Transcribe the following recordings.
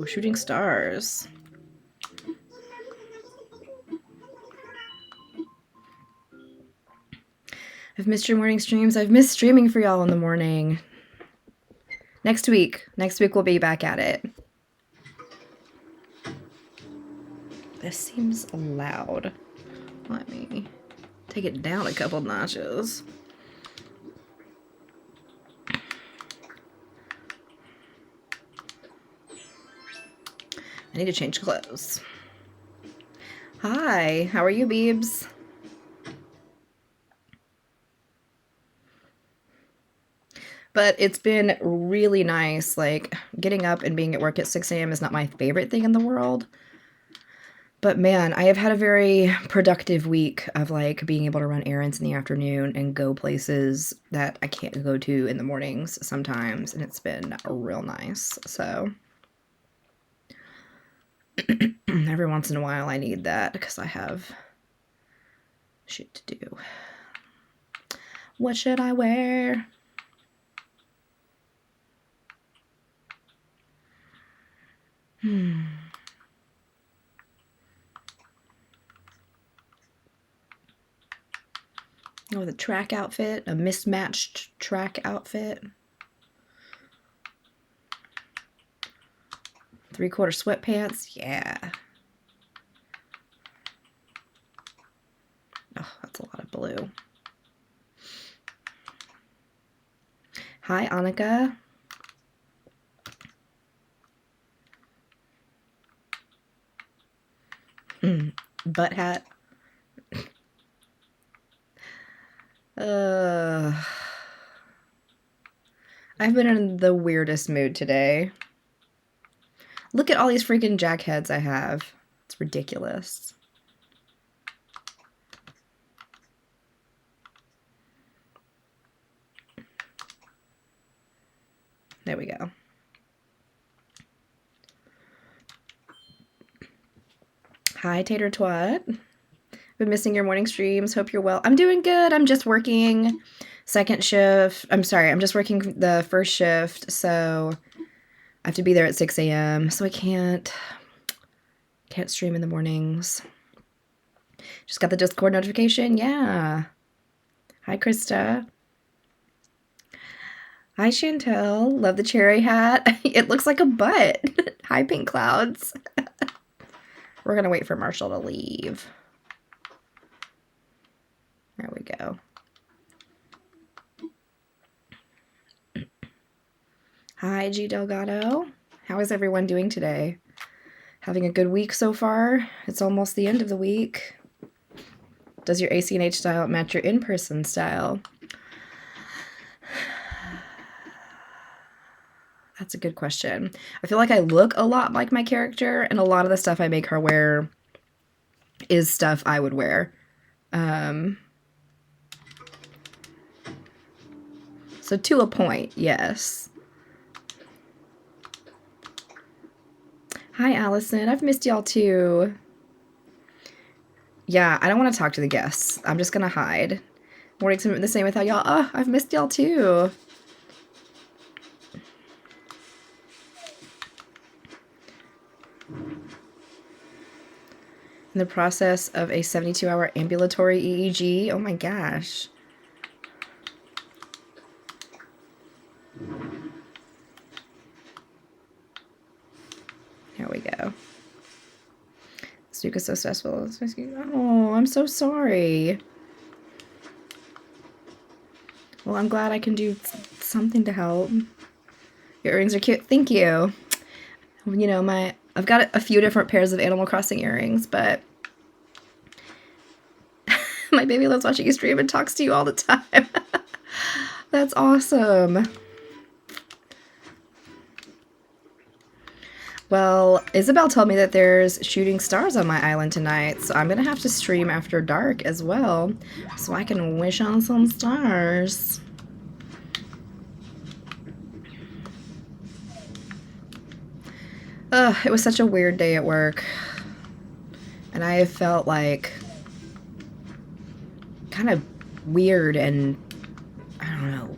shooting stars. I've missed your morning streams. I've missed streaming for y'all in the morning. Next week we'll be back at it. This seems loud. Let me take it down a couple notches. I need to change clothes. Hi, how are you, Beebs? But it's been really nice. Like, getting up and being at work at 6 a.m. is not my favorite thing in the world. But man, I have had a very productive week of like being able to run errands in the afternoon and go places that I can't go to in the mornings sometimes. And it's been real nice. So every once in a while I need that because I have shit to do. What should I wear? Oh, the track outfit, a mismatched track outfit. 3/4 sweatpants, yeah. Oh, that's a lot of blue. Hi, Annika. Butt hat. I've been in the weirdest mood today. Look at all these freaking jackheads I have. It's ridiculous. There we go. Hi, Tater Twat. Been missing your morning streams. Hope you're well. I'm doing good. I'm just working second shift. I'm sorry. I'm just working the first shift, so I have to be there at 6 a.m. So I can't stream in the mornings. Just got the Discord notification. Yeah. Hi, Krista. Hi, Chantel. Love the cherry hat. It looks like a butt. Hi, Pink Clouds. We're going to wait for Marshall to leave. There we go. Hi, G Delgado. How is everyone doing today? Having a good week so far? It's almost the end of the week. Does your ACNH style match your in-person style? That's a good question. I feel like I look a lot like my character, and a lot of the stuff I make her wear is stuff I would wear. So to a point, yes. Hi, Allison. I've missed y'all too. Yeah, I don't want to talk to the guests. I'm just going to hide. Morning's the same without y'all. Oh, I've missed y'all too. In the process of a 72-hour ambulatory EEG. Oh my gosh. Here we go. This week is so stressful. Oh, I'm so sorry. Well, I'm glad I can do something to help. Your earrings are cute. Thank you. You know, I've got a few different pairs of Animal Crossing earrings, but my baby loves watching you stream and talks to you all the time. That's awesome. Well, Isabel told me that there's shooting stars on my island tonight, so I'm going to have to stream after dark as well, so I can wish on some stars. It was such a weird day at work, and I felt like kind of weird and, I don't know,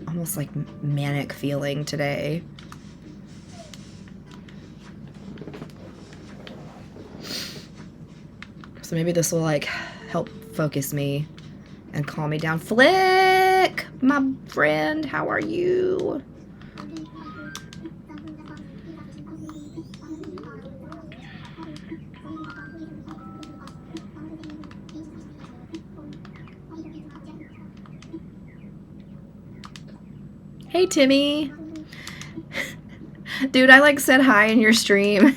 almost like manic feeling today. So maybe this will like help focus me and calm me down. Flick, my friend, how are you? Hey, Timmy. Dude, I like said hi in your stream.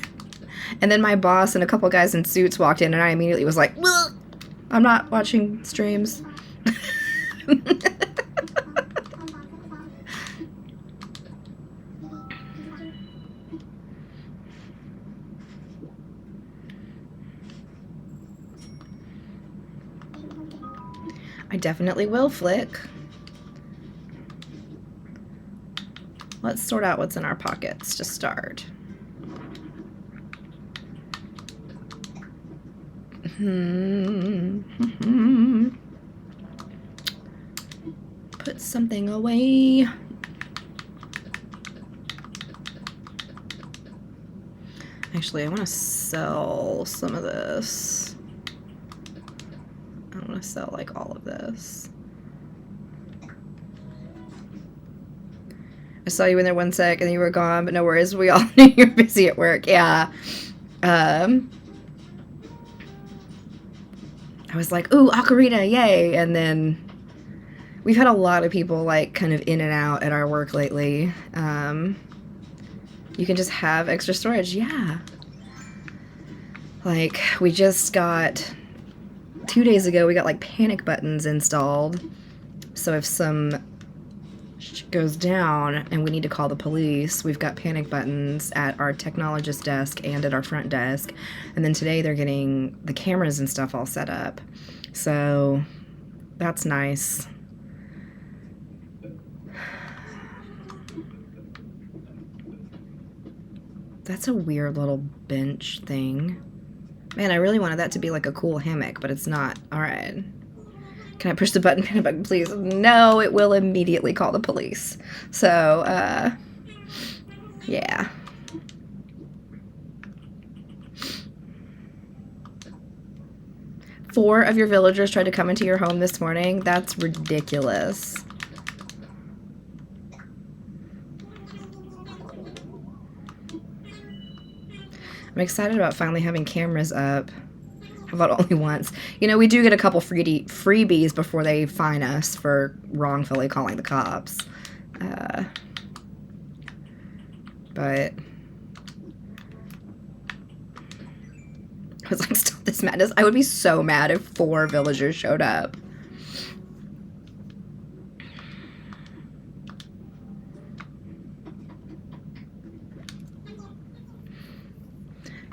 And then my boss and a couple guys in suits walked in and I immediately was like, ugh, I'm not watching streams. I definitely will, Flick. Let's sort out what's in our pockets to start. Put something away. Actually, I want to sell some of this. I want to sell like all of this. I saw you in there 1 sec and then you were gone, but no worries. We all knew you're busy at work. Yeah. I was like, ooh, ocarina, yay. And then we've had a lot of people like kind of in and out at our work lately. You can just have extra storage. Yeah. Like we just got 2 days ago, we got like panic buttons installed. So if some goes down and we need to call the police, we've got panic buttons at our technologist desk and at our front desk. And then today they're getting the cameras and stuff all set up. So that's nice. That's a weird little bench thing. Man, I really wanted that to be like a cool hammock, but it's not. All right. Can I push the button, panic button, please? No, it will immediately call the police. So, yeah. Four of your villagers tried to come into your home this morning? That's ridiculous. I'm excited about finally having cameras up. How about only once? You know, we do get a couple freebies before they fine us for wrongfully calling the cops. But I was like, stop this madness. I would be so mad if 4 villagers showed up.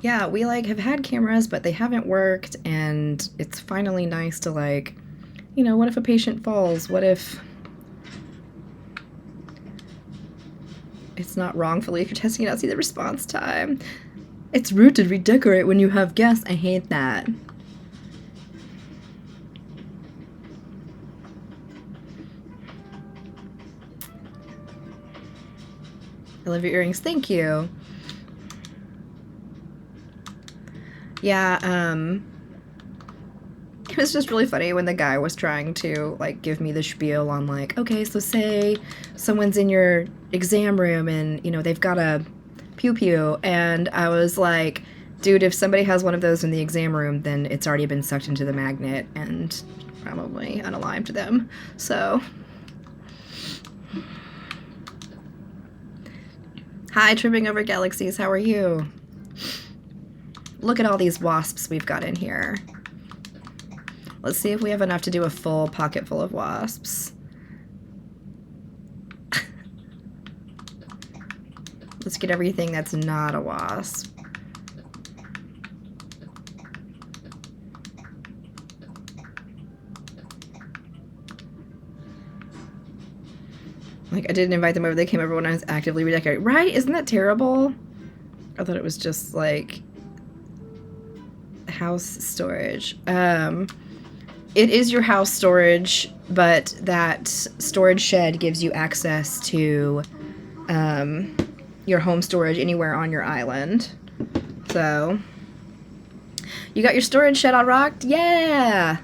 Yeah, we like have had cameras, but they haven't worked, and it's finally nice to like, you know, what if a patient falls? What if it's not wrongfully if you're testing it out? See the response time. It's rude to redecorate when you have guests. I hate that. I love your earrings. Thank you. Yeah, it was just really funny when the guy was trying to, like, give me the spiel on, like, okay, so say someone's in your exam room and, you know, they've got a pew-pew, and I was like, dude, if somebody has one of those in the exam room, then it's already been sucked into the magnet and probably unalived them, so. Hi, Tripping Over Galaxies, how are you? Look at all these wasps we've got in here. Let's see if we have enough to do a full pocket full of wasps. Let's get everything that's not a wasp. Like, I didn't invite them over. They came over when I was actively redecorating. Right? Isn't that terrible? I thought it was just, like, house storage. It is your house storage, but that storage shed gives you access to your home storage anywhere on your island. So You got your storage shed all rocked? Yeah!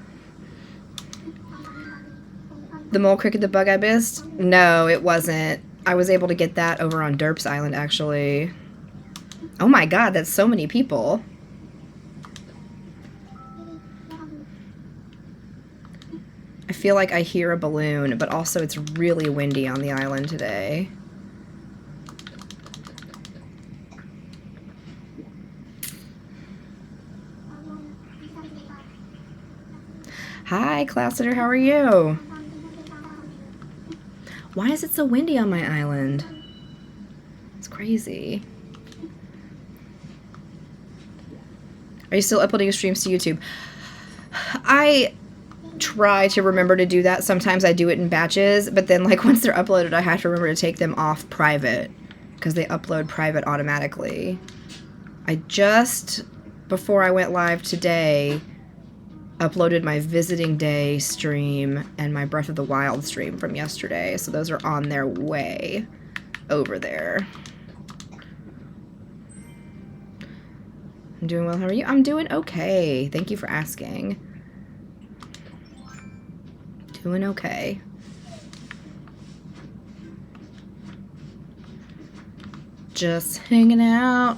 The mole cricket, the bug I missed? No, it wasn't. I was able to get that over on Derp's Island, actually. Oh my god, that's so many people. I feel like I hear a balloon, but also it's really windy on the island today. Hi, Clousider, how are you? Why is it so windy on my island? It's crazy. Are you still uploading streams to YouTube? I try to remember to do that. Sometimes I do it in batches, but then like once they're uploaded, I have to remember to take them off private because they upload private automatically. I just, before I went live today, uploaded my Visiting Day stream and my Breath of the Wild stream from yesterday, so those are on their way over there. I'm doing well. How are you? I'm doing okay. Thank you for asking. Doing okay. Just hanging out.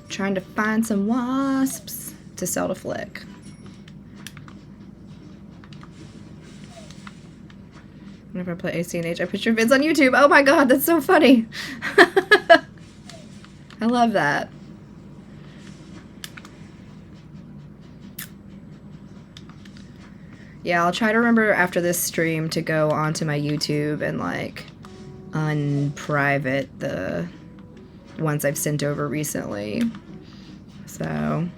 Trying to find some wasps to sell to Flick. Whenever I play ACNH, I put your vids on YouTube. Oh my god, that's so funny. I love that. Yeah, I'll try to remember after this stream to go onto my YouTube and like unprivate the ones I've sent over recently. So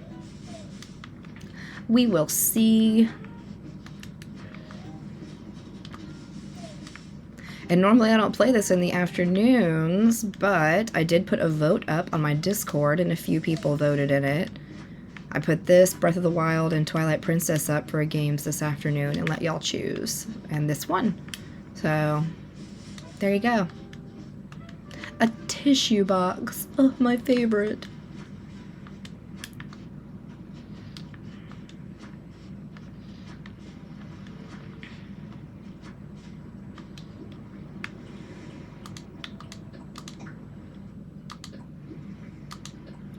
we will see. And normally I don't play this in the afternoons, but I did put a vote up on my Discord and a few people voted in it. I put this, Breath of the Wild, and Twilight Princess up for games this afternoon and let y'all choose. And this won. So, there you go. A tissue box. Oh, my favorite.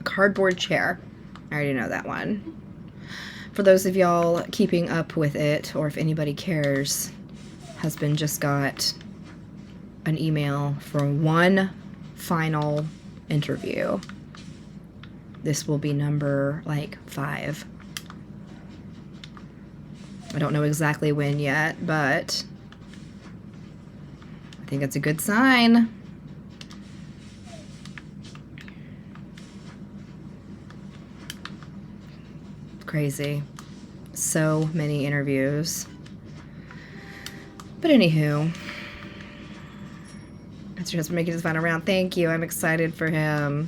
Cardboard chair. I already know that one. For those of y'all keeping up with it, or if anybody cares, husband just got an email for one final interview. This will be number, like, 5. I don't know exactly when yet, but I think it's a good sign. Crazy. So many interviews. But anywho, that's your husband making his final round. Thank you. I'm excited for him.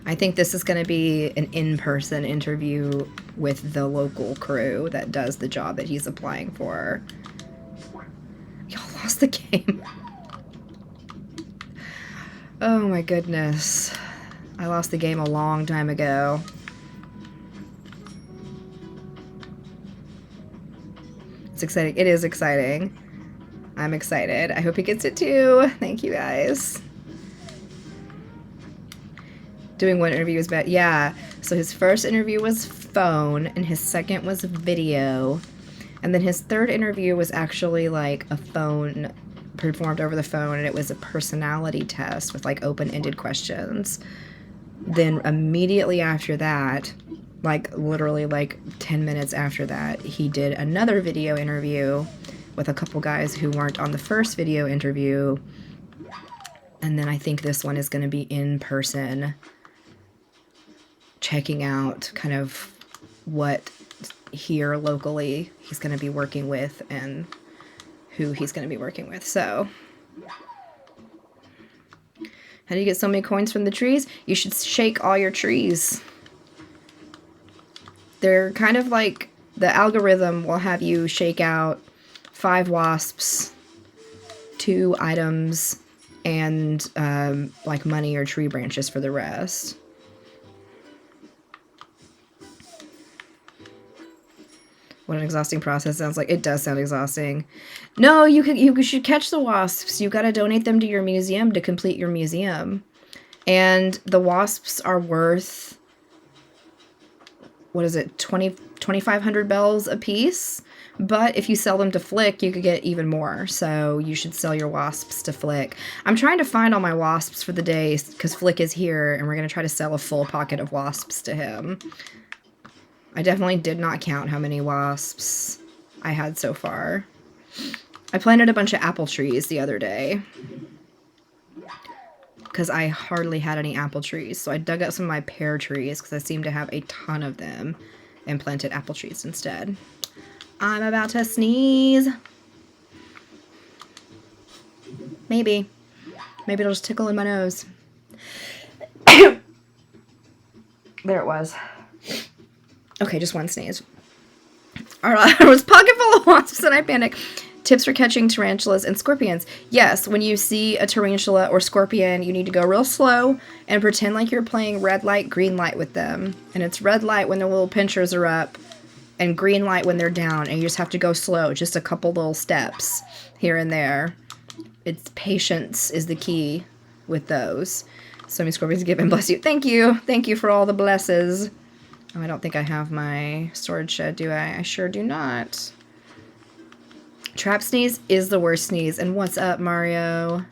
I think this is going to be an in-person interview with the local crew that does the job that he's applying for. Y'all lost the game. Oh my goodness. I lost the game a long time ago. It's exciting. It is exciting. I'm excited. I hope he gets it too. Thank you guys. Doing one interview was bad. Yeah. So his first interview was phone and his second was video. And then his third interview was actually like a phone, performed over the phone, and it was a personality test with like open-ended questions. Then immediately after that, like literally like 10 minutes after that, he did another video interview with a couple guys who weren't on the first video interview. And then I think this one is going to be in person, checking out kind of what here locally he's going to be working with and who he's going to be working with. So how do you get so many coins from the trees? You should shake all your trees. They're kind of like, the algorithm will have you shake out 5 wasps, 2 items, and like money or tree branches for the rest. What an exhausting process sounds like. It does sound exhausting. No, you should catch the wasps. You got to donate them to your museum to complete your museum. And the wasps are worth, what is it, 2,500 bells a piece? But if you sell them to Flick, you could get even more. So you should sell your wasps to Flick. I'm trying to find all my wasps for the day because Flick is here, and we're going to try to sell a full pocket of wasps to him. I definitely did not count how many wasps I had so far. I planted a bunch of apple trees the other day because I hardly had any apple trees. So I dug up some of my pear trees because I seem to have a ton of them and planted apple trees instead. I'm about to sneeze. Maybe. Maybe it'll just tickle in my nose. There it was. Okay, just one sneeze. Alright, I was pocket full of wasps and I panicked. Tips for catching tarantulas and scorpions. Yes, when you see a tarantula or scorpion, you need to go real slow and pretend like you're playing red light, green light with them. And it's red light when their little pinchers are up and green light when they're down. And you just have to go slow, just a couple little steps here and there. It's patience is the key with those. So many scorpions give and bless you. Thank you. Thank you for all the blesses. Oh, I don't think I have my storage shed, do I? I sure do not. Trap sneeze is the worst sneeze. And what's up, Mario?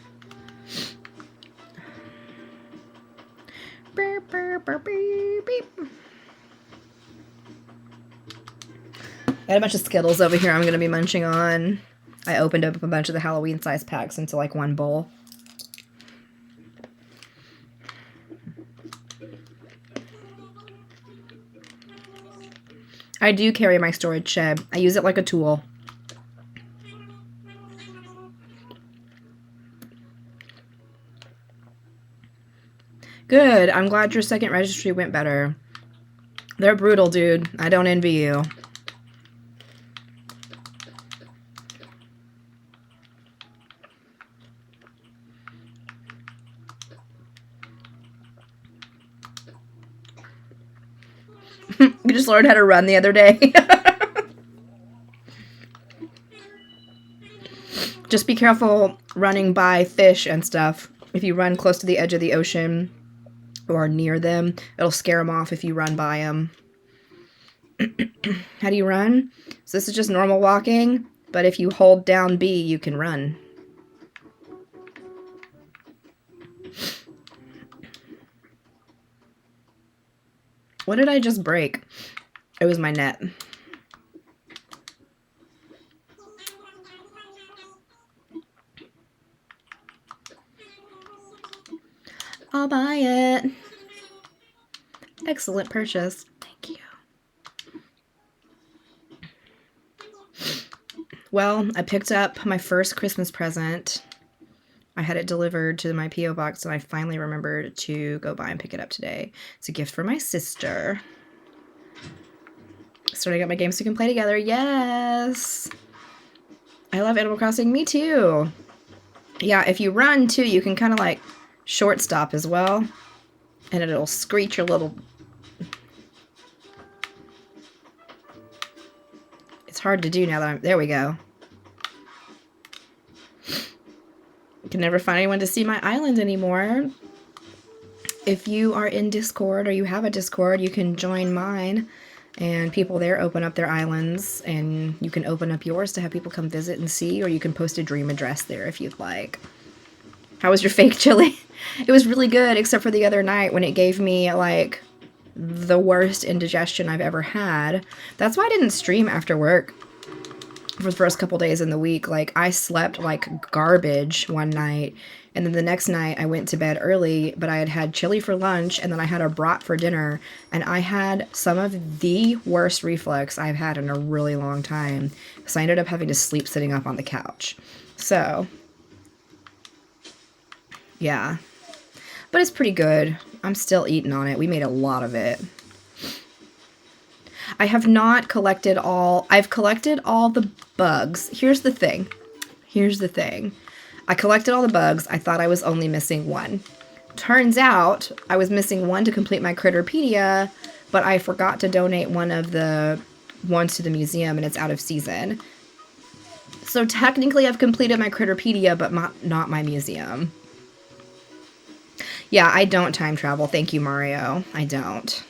Beep, beep, beep, beep. I got a bunch of Skittles over here I'm going to be munching on. I opened up a bunch of the Halloween size packs into like one bowl. I do carry my storage shed. I use it like a tool. Good. I'm glad your second registry went better. They're brutal, dude. I don't envy you. You just learned how to run the other day. Just be careful running by fish and stuff. If you run close to the edge of the ocean or near them, it'll scare them off if you run by them. How do you run? So this is just normal walking, but if you hold down B, you can run. What did I just break? It was my net. I'll buy it. Excellent purchase. Thank you. Well, I picked up my first Christmas present. I had it delivered to my P.O. box, and I finally remembered to go by and pick it up today. It's a gift for my sister. Starting up my games so we can play together. Yes! I love Animal Crossing. Me too. Yeah, if you run too, you can kind of like short stop as well. And it'll screech your little... It's hard to do now that I'm... There we go. I can never find anyone to see my island anymore. If you are in Discord or you have a Discord, you can join mine. And people there open up their islands. And you can open up yours to have people come visit and see. Or you can post a dream address there if you'd like. How was your fake chili? It was really good, except for the other night when it gave me, like, the worst indigestion I've ever had. That's why I didn't stream after work for the first couple days in the week. Like, I slept like garbage one night, and then the next night I went to bed early, but I had had chili for lunch, and then I had a brat for dinner, and I had some of the worst reflux I've had in a really long time. So I ended up having to sleep sitting up on the couch. So... yeah. But it's pretty good. I'm still eating on it. We made a lot of it. I have not collected all... I've collected all the bugs. Here's the thing. Here's the thing. I collected all the bugs. I thought I was only missing one. Turns out I was missing one to complete my Critterpedia, but I forgot to donate one of the once to the museum and it's out of season. So technically I've completed my Critterpedia, but not my museum. Yeah, I don't time travel. Thank you, Mario. I don't.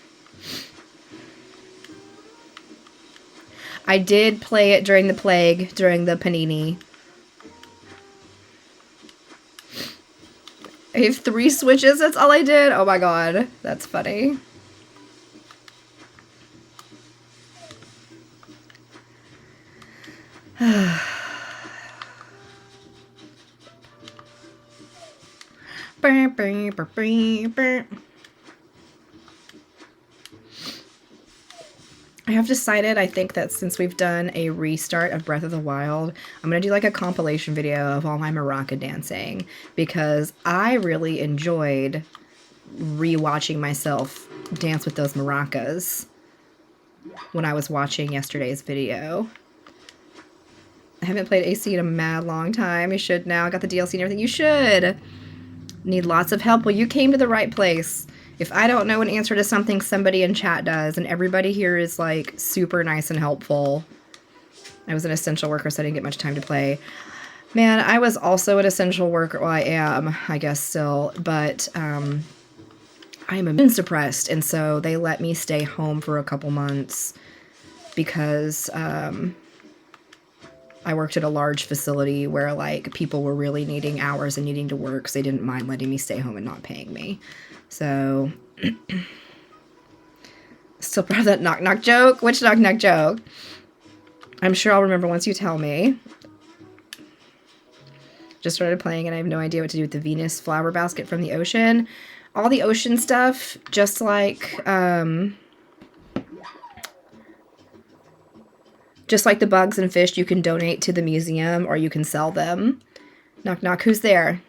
I did play it during the plague, during the Panini. I have 3 switches, that's all I did? Oh my god, that's funny. I have decided, I think that since we've done a restart of Breath of the Wild, I'm going to do like a compilation video of all my maraca dancing, because I really enjoyed rewatching myself dance with those maracas when I was watching yesterday's video. I haven't played AC in a mad long time. You should now. I got the DLC and everything. You should. Need lots of help. Well, you came to the right place. If I don't know an answer to something, somebody in chat does, and everybody here is like super nice and helpful. I was an essential worker, so I didn't get much time to play. Man, I was also an essential worker. Well, I am, I guess, still, but I am immune suppressed, and so they let me stay home for a couple months because I worked at a large facility where like people were really needing hours and needing to work, so they didn't mind letting me stay home and not paying me. So, still proud of that knock knock joke. Which knock knock joke? I'm sure I'll remember once you tell me. Just started playing and I have no idea what to do with the Venus flower basket from the ocean. All the ocean stuff, just like the bugs and fish, you can donate to the museum or you can sell them. Knock knock, who's there?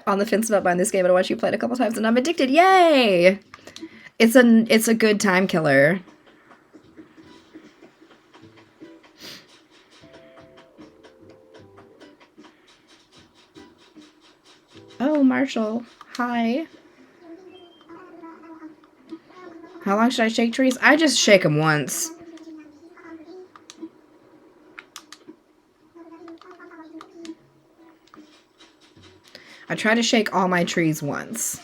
On the fence about buying this game, and I watched you play it a couple times and I'm addicted. Yay! It's a good time killer. Oh, Marshall. Hi. How long should I shake trees? I just shake them once. I try to shake all my trees once.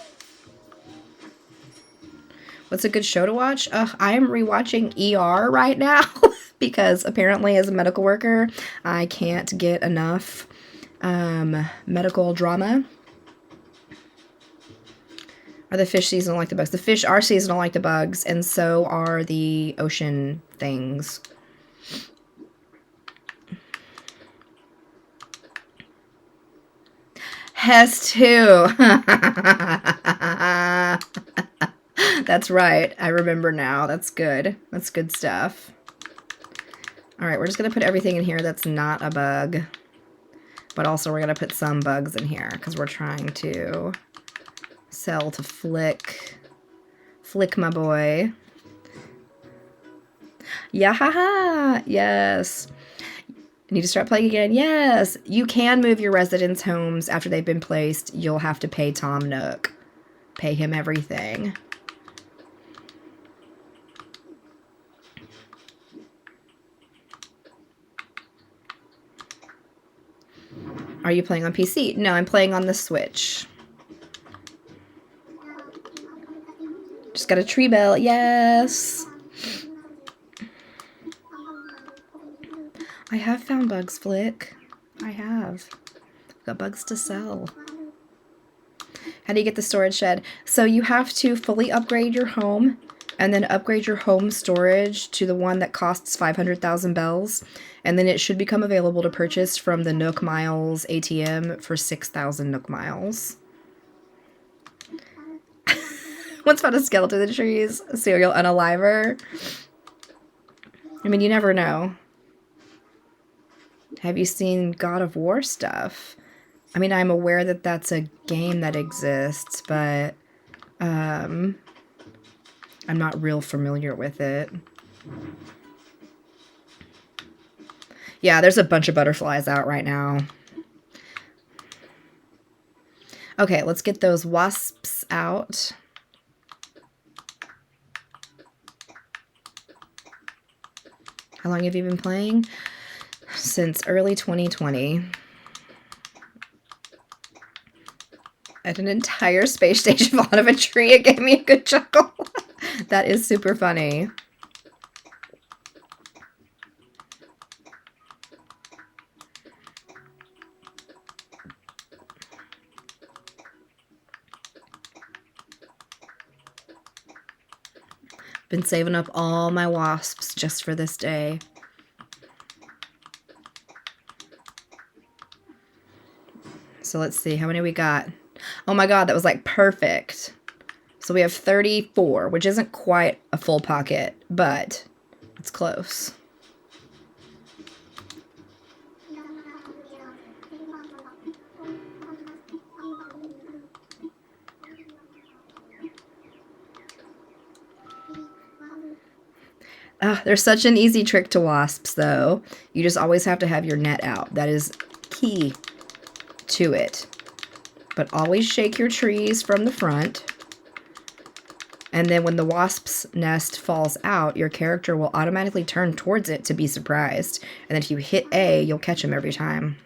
What's a good show to watch? I am rewatching ER right now because apparently as a medical worker, I can't get enough medical drama. Are the fish seasonal like the bugs? The fish are seasonal like the bugs, and so are the ocean things. Hess too. That's right. I remember now. That's good. That's good stuff. All right, we're just going to put everything in here that's not a bug. But also we're going to put some bugs in here because we're trying to sell to Flick. Flick, my boy. Yeah, yes. Need to start playing again? Yes. You can move your residents' homes after they've been placed. You'll have to pay Tom Nook. Pay him everything. Are you playing on PC? No, I'm playing on the Switch. Just got a tree bell. Yes. I have found bugs, Flick. I have. I've got bugs to sell. How do you get the storage shed? So you have to fully upgrade your home and then upgrade your home storage to the one that costs 500,000 bells. And then it should become available to purchase from the Nook Miles ATM for 6,000 Nook Miles. Once found a skeleton in the trees, a serial unaliver. I mean, you never know. Have you seen God of War stuff? I mean, I'm aware that that's a game that exists, but I'm not real familiar with it. Yeah, there's a bunch of butterflies out right now. Okay, let's get those wasps out. How long have you been playing? Since early 2020. At an entire space station fall out of a tree, it gave me a good chuckle. That is super funny. Been saving up all my wasps just for this day. So let's see, how many we got? Oh my god, that was like perfect. So we have 34, which isn't quite a full pocket, but it's close. There's such an easy trick to wasps, though. You just always have to have your net out. That is key to it. But always shake your trees from the front. And then when the wasp's nest falls out, your character will automatically turn towards it to be surprised. And then if you hit A, you'll catch him every time.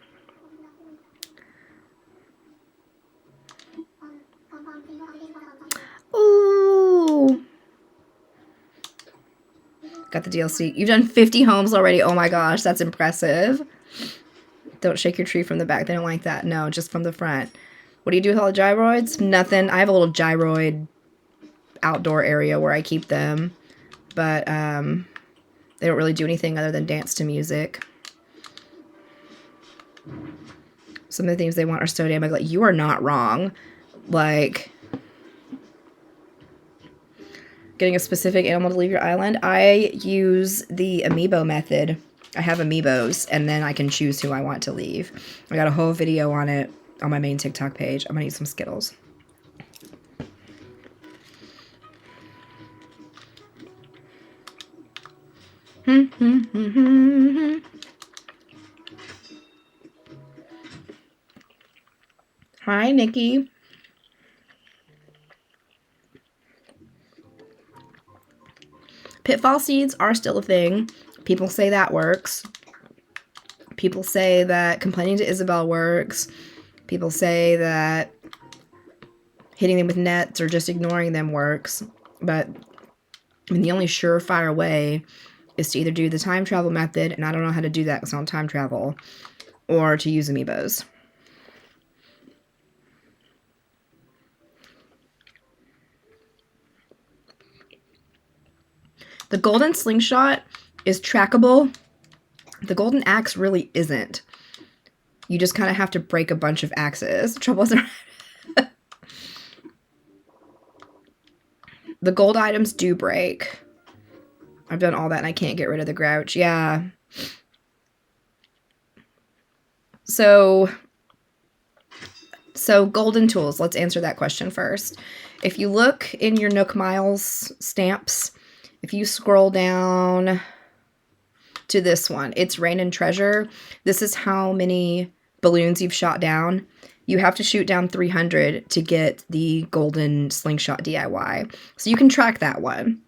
Ooh! Got the DLC. You've done 50 homes already. Oh my gosh, that's impressive. Don't shake your tree from the back. They don't like that. No, just from the front. What do you do with all the gyroids? Nothing. I have a little gyroid outdoor area where I keep them. But they don't really do anything other than dance to music. Some of the things they want are so damn ugly. Like, you are not wrong. Like, getting a specific animal to leave your island. I use the amiibo method. I have amiibos, and then I can choose who I want to leave. I got a whole video on it on my main TikTok page. I'm going to eat some Skittles. Hi, Nikki. Pitfall seeds are still a thing. People say that works. People say that complaining to Isabel works. People say that hitting them with nets or just ignoring them works. But I mean, the only surefire way is to either do the time travel method, and I don't know how to do that because I don't time travel, or to use amiibos. The golden slingshot is trackable. The golden axe really isn't. You just kind of have to break a bunch of axes. Trouble is the gold items do break. I've done all that and I can't get rid of the grouch. Yeah. So golden tools. Let's answer that question first. If you look in your Nook Miles stamps, if you scroll down to this one, it's Rain and Treasure. This is how many balloons you've shot down. You have to shoot down 300 to get the golden slingshot DIY. So you can track that one.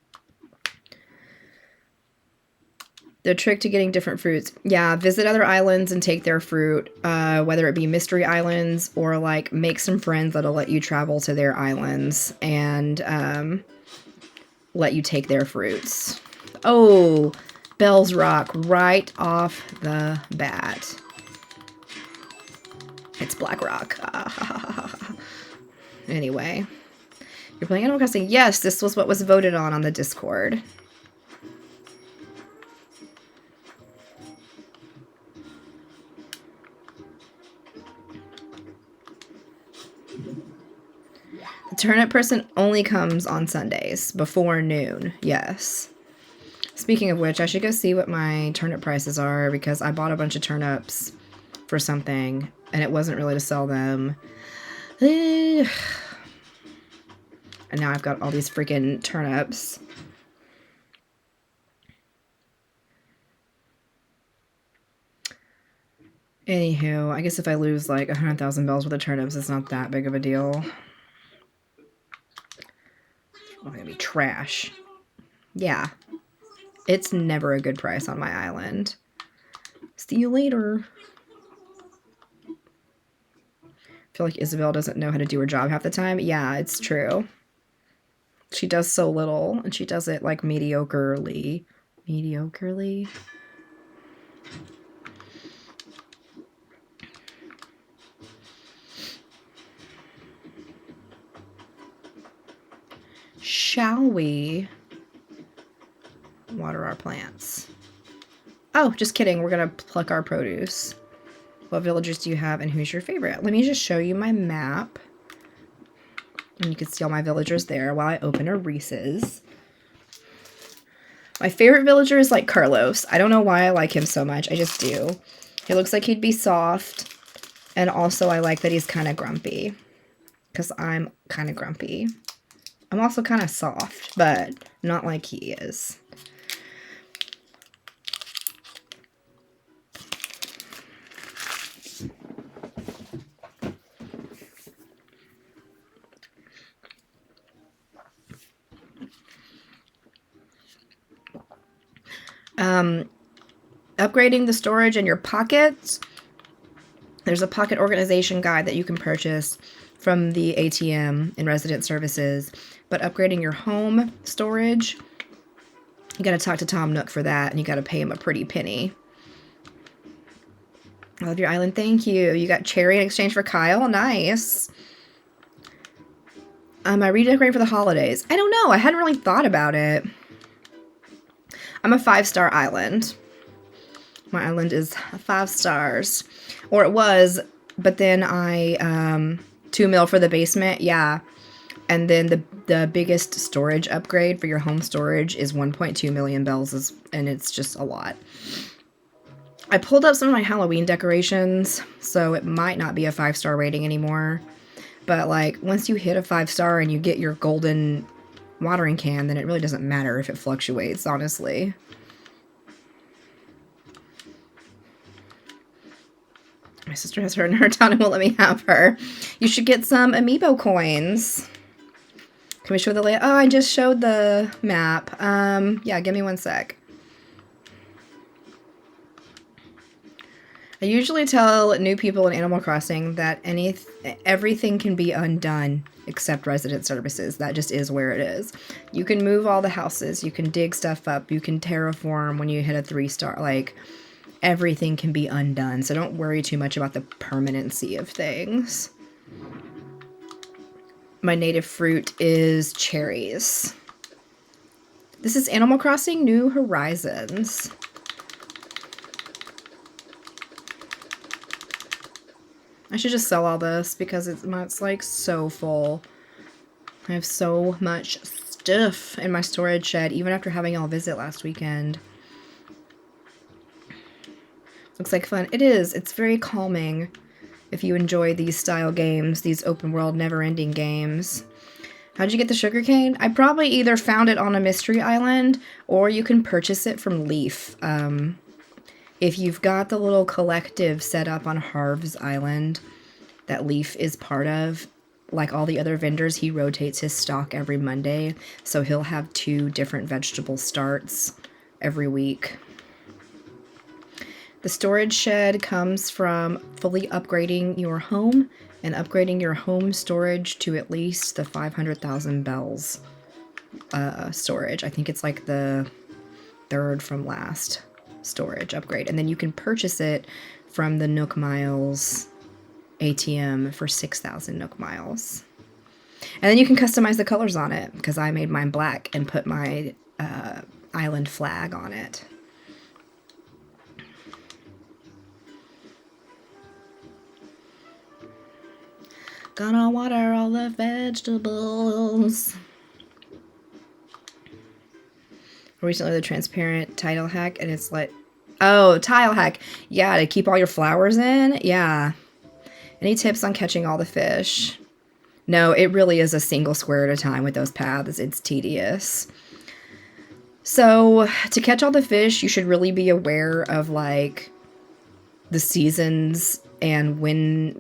The trick to getting different fruits. Yeah, visit other islands and take their fruit, whether it be mystery islands or like make some friends that'll let you travel to their islands and let you take their fruits. Oh, Bell's Rock right off the bat. It's Black Rock. Anyway, you're playing Animal Crossing. Yes, this was what was voted on the Discord. The turnip person only comes on Sundays before noon. Yes. Speaking of which, I should go see what my turnip prices are because I bought a bunch of turnips for something and it wasn't really to sell them. And now I've got all these freaking turnips. Anywho, I guess if I lose like 100,000 bells worth of turnips, it's not that big of a deal. I'm gonna be trash. Yeah. It's never a good price on my island. See you later. I feel like Isabel doesn't know how to do her job half the time. Yeah, it's true. She does so little, and she does it like mediocrely. Mediocrely? Shall we water our plants? Oh, just kidding. We're going to pluck our produce. What villagers do you have and who's your favorite? Let me just show you my map. And you can see all my villagers there while I open a Reese's. My favorite villager is like Carlos. I don't know why I like him so much. I just do. He looks like he'd be soft. And also I like that he's kind of grumpy. Because I'm kind of grumpy. I'm also kind of soft, but not like he is. Upgrading the storage in your pockets. There's a pocket organization guide that you can purchase from the ATM in resident services. But upgrading your home storage, you gotta talk to Tom Nook for that, and you gotta pay him a pretty penny. I love your island. Thank you. You got cherry in exchange for Kyle. Nice. I redecorating for the holidays. I don't know. I hadn't really thought about it. I'm a 5-star island. My island is 5 stars. Or it was, but then I, $2 mil for the basement. Yeah. And then the biggest storage upgrade for your home storage is 1.2 million bells, and it's just a lot. I pulled up some of my Halloween decorations, so it might not be a 5-star rating anymore. But like once you hit a 5-star and you get your golden watering can, then it really doesn't matter if it fluctuates, honestly. My sister has her in her town and won't let me have her. You should get some amiibo coins. Can we show the layout? Oh, I just showed the map. Yeah, give me one sec. I usually tell new people in Animal Crossing that everything can be undone except resident services. That just is where it is. You can move all the houses. You can dig stuff up. You can terraform when you hit a 3-star. Like, everything can be undone. So don't worry too much about the permanency of things. My native fruit is cherries. This is Animal Crossing New Horizons. I should just sell all this because it's like so full. I have so much stuff in my storage shed, even after having y'all visit last weekend. Looks like fun. It is. It's very calming if you enjoy these style games, these open world never-ending games. How'd you get the sugarcane? I probably either found it on a mystery island or you can purchase it from Leaf. If you've got the little collective set up on Harv's Island that Leaf is part of, like all the other vendors, he rotates his stock every Monday. So he'll have 2 different vegetable starts every week. The storage shed comes from fully upgrading your home and upgrading your home storage to at least the 500,000 bells storage. I think it's like the 3rd from last storage upgrade. And then you can purchase it from the Nook Miles ATM for 6,000 Nook Miles. And then you can customize the colors on it because I made mine black and put my island flag on it. Gonna water all the vegetables. Recently, the transparent tile hack, and it's like, oh, tile hack. Yeah, to keep all your flowers in. Yeah. Any tips on catching all the fish? No, it really is a single square at a time with those paths. It's tedious. So to catch all the fish, you should really be aware of like the seasons and when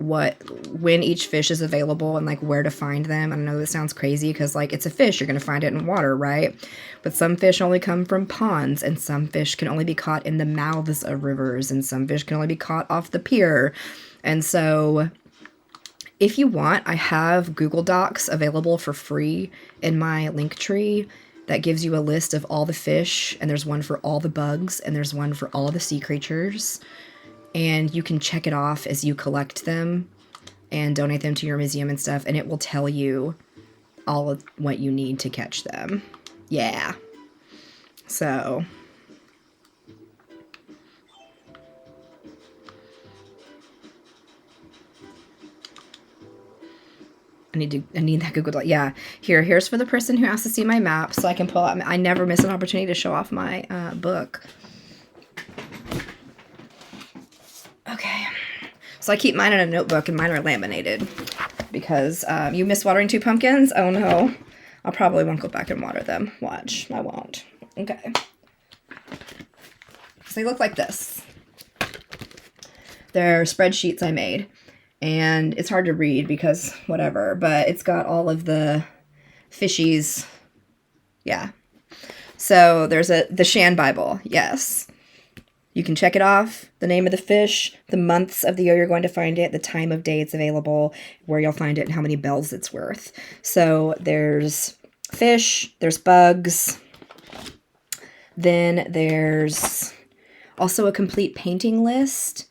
each fish is available and like where to find them. I know this sounds crazy because like it's a fish, you're gonna find it in water, right? But some fish only come from ponds, and some fish can only be caught in the mouths of rivers, and some fish can only be caught off the pier. And so if you want, I have Google Docs available for free in my link tree that gives you a list of all the fish, and there's one for all the bugs, and there's one for all the sea creatures. And you can check it off as you collect them and donate them to your museum and stuff, and it will tell you all of what you need to catch them. Yeah. So I need that Google Doc. Yeah. Here's for the person who has to see my map so I can pull out. I never miss an opportunity to show off my book. Okay. So I keep mine in a notebook, and mine are laminated because you missed watering 2 pumpkins? Oh no. I probably won't go back and water them. Watch. I won't. Okay. So they look like this. They're spreadsheets I made. And it's hard to read because whatever, but it's got all of the fishies. Yeah. So there's the Shan Bible. Yes. You can check it off. The name of the fish, the months of the year you're going to find it, the time of day it's available, where you'll find it, and how many bells it's worth. So there's fish, there's bugs. Then there's also a complete painting list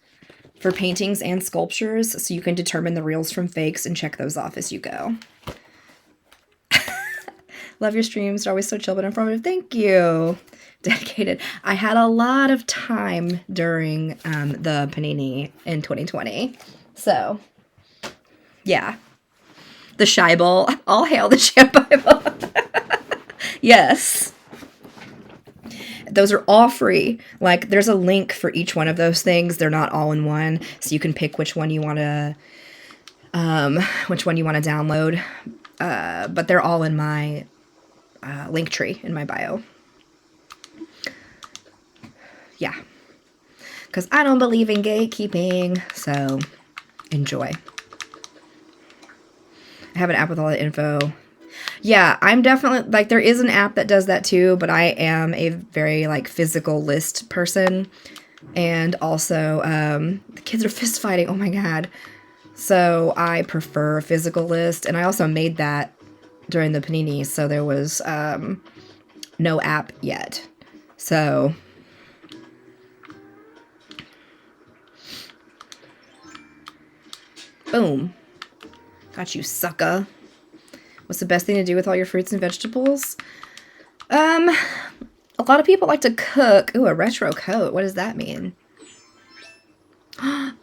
for paintings and sculptures, so you can determine the reals from fakes and check those off as you go. Love your streams. They're always so chill but informative. Thank you. Dedicated. I had a lot of time during the Panini in 2020. So, yeah. The Scheibel. All hail the Scheibel. Yes. Those are all free. Like, there's a link for each one of those things. They're not all in one, so you can pick which one you want to download. But they're all in my link tree in my bio. Yeah, because I don't believe in gatekeeping. So enjoy. I have an app with all the info. Yeah, I'm definitely, like, there is an app that does that too, but I am a very, like, physical list person. And also, the kids are fist fighting. Oh my God. So I prefer a physical list. And I also made that during the Panini, so there was no app yet. So boom. Got you, sucker. What's the best thing to do with all your fruits and vegetables? A lot of people like to cook. Ooh, a retro coat. What does that mean?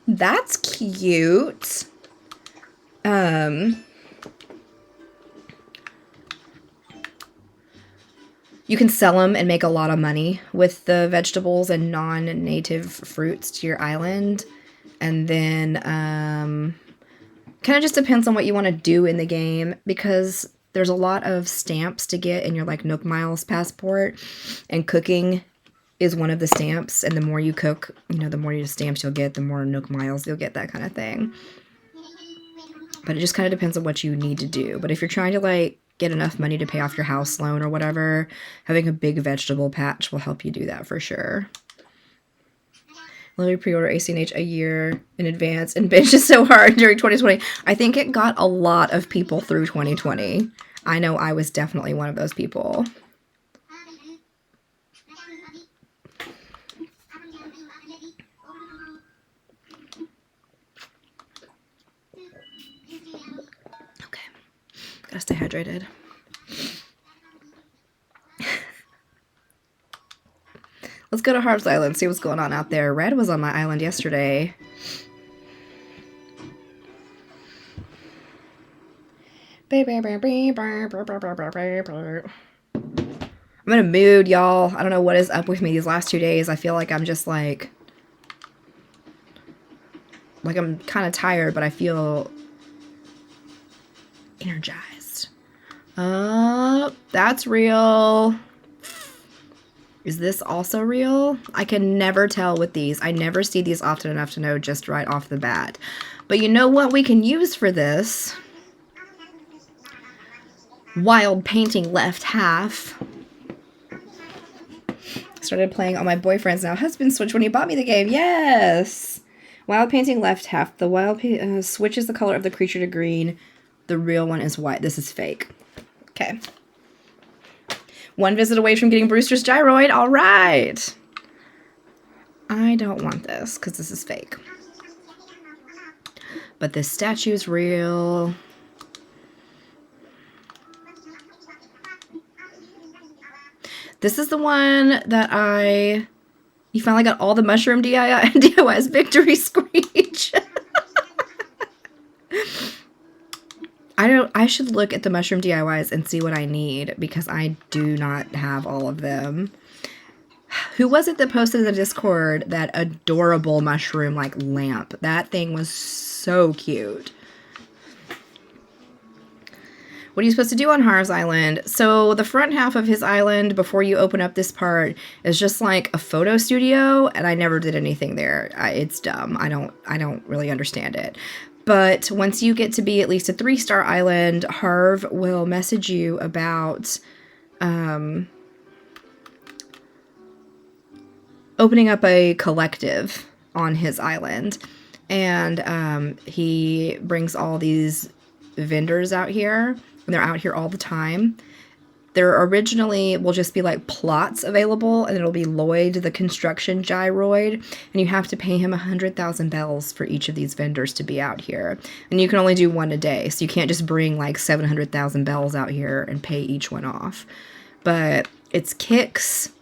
That's cute. You can sell them and make a lot of money with the vegetables and non-native fruits to your island. And then, kind of just depends on what you want to do in the game, because there's a lot of stamps to get in your, like, Nook Miles passport, and cooking is one of the stamps, and the more you cook, you know, the more stamps you'll get, the more Nook Miles you'll get, that kind of thing. But it just kind of depends on what you need to do. But if you're trying to, like, get enough money to pay off your house loan or whatever, having a big vegetable patch will help you do that for sure. Let me pre-order ACNH a year in advance and binge is so hard during 2020. I think it got a lot of people through 2020. I know I was definitely one of those people. Okay. Gotta stay hydrated. Let's go to Harv's Island, see what's going on out there. Red was on my island yesterday. I'm in a mood, y'all. I don't know what is up with me these last 2 days. I feel like I'm just like I'm kind of tired, but I feel energized. That's real. Is this also real? I can never tell with these. I never see these often enough to know just right off the bat. But you know what we can use for this? Wild painting left half. Started playing on my boyfriend's now husband Switch when he bought me the game. Yes! Wild painting left half. The wild switches the color of the creature to green. The real one is white. This is fake. Okay. One visit away from getting Brewster's gyroid. All right. I don't want this because this is fake. But this statue's real. This is the one that you finally got all the mushroom DIYs victory screech. I should look at the mushroom DIYs and see what I need because I do not have all of them. Who was it that posted in the Discord that adorable mushroom like lamp? That thing was so cute. What are you supposed to do on Harv's Island? So the front half of his island, before you open up this part, is just like a photo studio, and I never did anything there. It's dumb. I don't really understand it. But once you get to be at least a 3-star island, Harv will message you about opening up a collective on his island. And he brings all these vendors out here. They're out here all the time. There originally will just be like plots available, and it'll be Lloyd, the construction gyroid, and you have to pay him 100,000 bells for each of these vendors to be out here. And you can only do one a day, so you can't just bring like 700,000 bells out here and pay each one off. But it's Kix,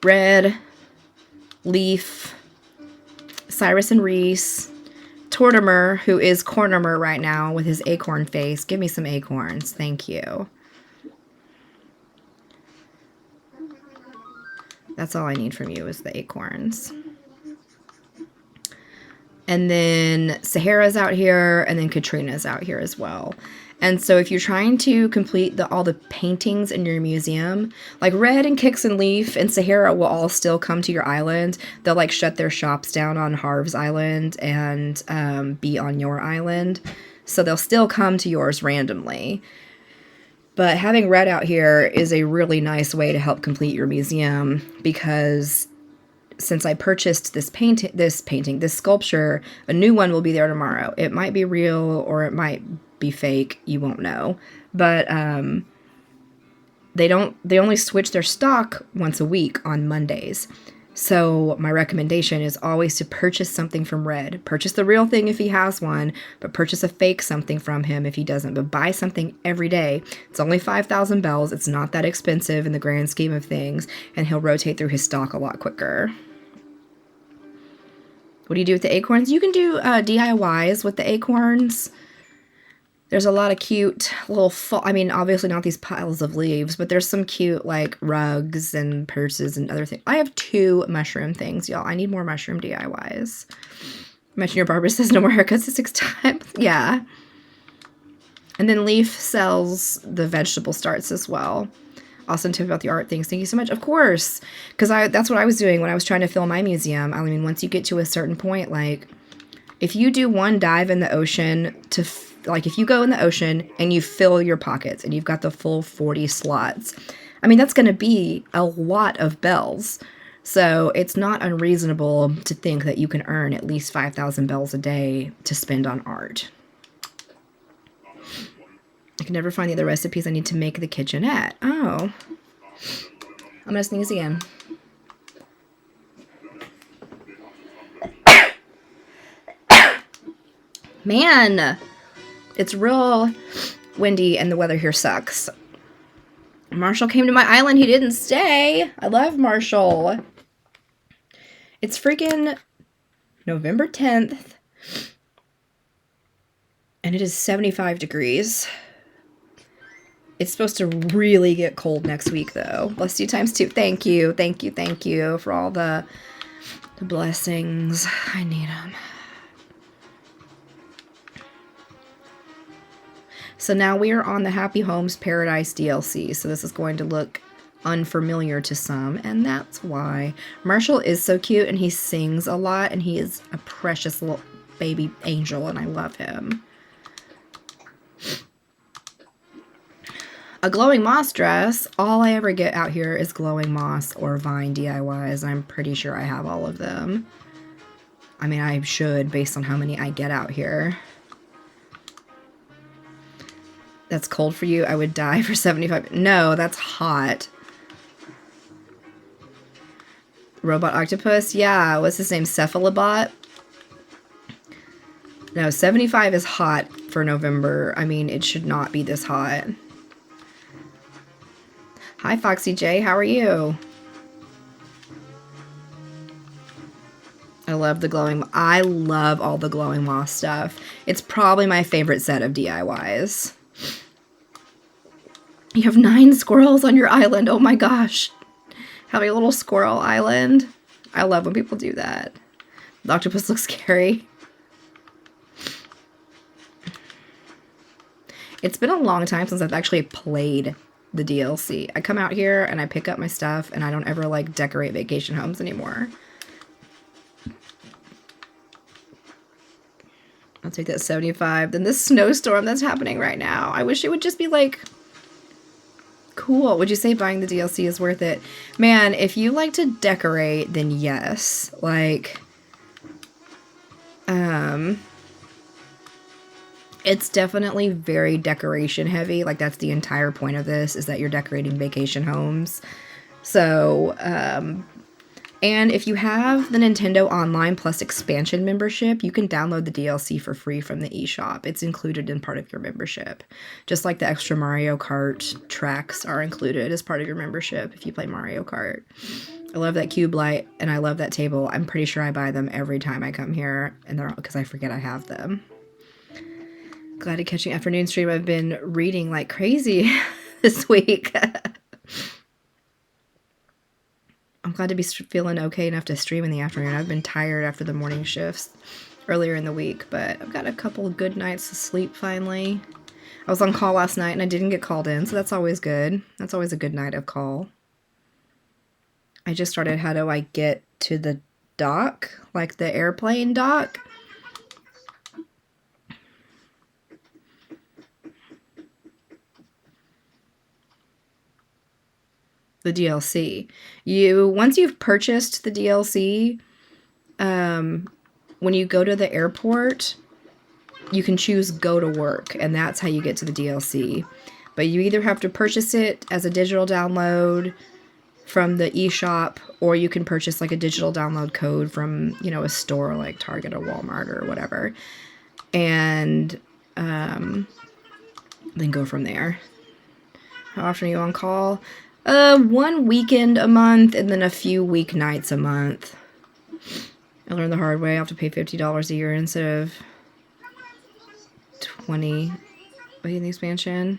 Red, Leaf, Cyrus and Reese, Tortimer, who is Cornimer right now with his acorn face. Give me some acorns. Thank you. That's all I need from you is the acorns. And then Sahara's out here, and then Katrina's out here as well. And so if you're trying to complete all the paintings in your museum, like Red and Kix and Leaf and Sahara will all still come to your island. They'll like shut their shops down on Harv's Island and be on your island. So they'll still come to yours randomly. But having Red out here is a really nice way to help complete your museum, because since I purchased this sculpture, a new one will be there tomorrow. It might be real or it might be fake. You won't know. But they only switch their stock once a week on Mondays. So my recommendation is always to purchase something from Red. Purchase the real thing if he has one, but purchase a fake something from him if he doesn't. But buy something every day. It's only 5,000 bells. It's not that expensive in the grand scheme of things, and he'll rotate through his stock a lot quicker. What do you do with the acorns? You can do DIYs with the acorns. There's a lot of cute little, obviously not these piles of leaves, but there's some cute, like, rugs and purses and other things. I have 2 mushroom things, y'all. I need more mushroom DIYs. Imagine your barber says no more haircuts at 6 times. Yeah. And then Leaf sells the vegetable starts as well. Awesome tip about the art things. Thank you so much. Of course. Because that's what I was doing when I was trying to fill my museum. I mean, once you get to a certain point, like, if you do one dive in the ocean if you go in the ocean and you fill your pockets and you've got the full 40 slots, I mean, that's going to be a lot of bells. So it's not unreasonable to think that you can earn at least 5,000 bells a day to spend on art. I can never find the other recipes I need to make the kitchenette. Oh. I'm going to sneeze again. Man, it's real windy and the weather here sucks. Marshall came to my island. He didn't stay. I love Marshall. It's freaking November 10th. And it is 75 degrees. It's supposed to really get cold next week, though. Bless you times 2. Thank you. Thank you. Thank you for all the blessings. I need them. So now we are on the Happy Homes Paradise DLC. So this is going to look unfamiliar to some, and that's why. Marshall is so cute, and he sings a lot, and he is a precious little baby angel, and I love him. A glowing moss dress. All I ever get out here is glowing moss or vine DIYs. I'm pretty sure I have all of them. I mean, I should, based on how many I get out here. That's cold for you? I would die for 75. No, that's hot. Robot octopus? Yeah, what's his name? Cephalobot? No, 75 is hot for November. I mean, it should not be this hot. Hi, Foxy J. How are you? I love the glowing... I love all the glowing moss stuff. It's probably my favorite set of DIYs. You have 9 squirrels on your island. Oh my gosh. Having a little squirrel island. I love when people do that. The octopus looks scary. It's been a long time since I've actually played the DLC. I come out here and I pick up my stuff and I don't ever like decorate vacation homes anymore. I'll take that 75. Then this snowstorm that's happening right now. I wish it would just be like cool. Would you say buying the DLC is worth it? Man, if you like to decorate, then yes. Like, it's definitely very decoration heavy. Like, that's the entire point of this, is that you're decorating vacation homes. So, and if you have the Nintendo Online Plus expansion membership, you can download the DLC for free from the eShop. It's included in part of your membership. Just like the extra Mario Kart tracks are included as part of your membership if you play Mario Kart. I love that cube light, and I love that table. I'm pretty sure I buy them every time I come here, and they're all because I forget I have them. Glad to catch an afternoon stream. I've been reading like crazy this week. I'm glad to be feeling okay enough to stream in the afternoon. I've been tired after the morning shifts earlier in the week, but I've got a couple of good nights of sleep finally. I was on call last night and I didn't get called in, so that's always good. That's always a good night of call. I just started how do I get to the dock, like the airplane dock. The DLC. Once you've purchased the DLC, when you go to the airport, you can choose go to work, and that's how you get to the DLC. But you either have to purchase it as a digital download from the eShop, or you can purchase like a digital download code from, you know, a store like Target or Walmart or whatever, and then go from there. How often are you on call? 1 weekend a month, and then a few weeknights a month. I learned the hard way. I have to pay $50 a year instead of $20. Wait, in the expansion.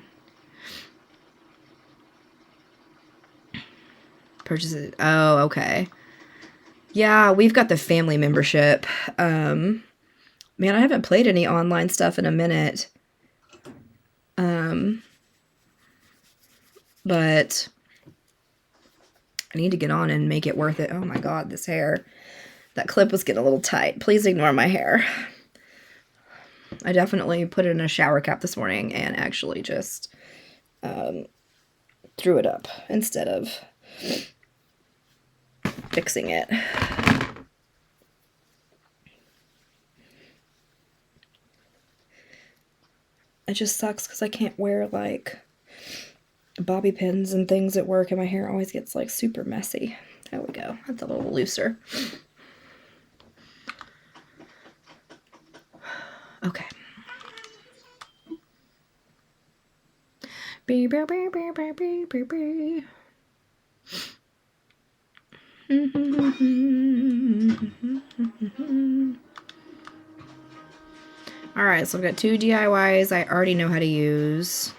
Purchase it. Oh, okay. Yeah, we've got the family membership. Man, I haven't played any online stuff in a minute. But I need to get on and make it worth it. Oh my god, this hair. That clip was getting a little tight. Please ignore my hair. I definitely put it in a shower cap this morning and actually just threw it up instead of fixing it. It just sucks because I can't wear like bobby pins and things at work, and my hair always gets like super messy. There we go. That's a little looser. Okay. Alright, so I've got 2 DIYs I already know how to use.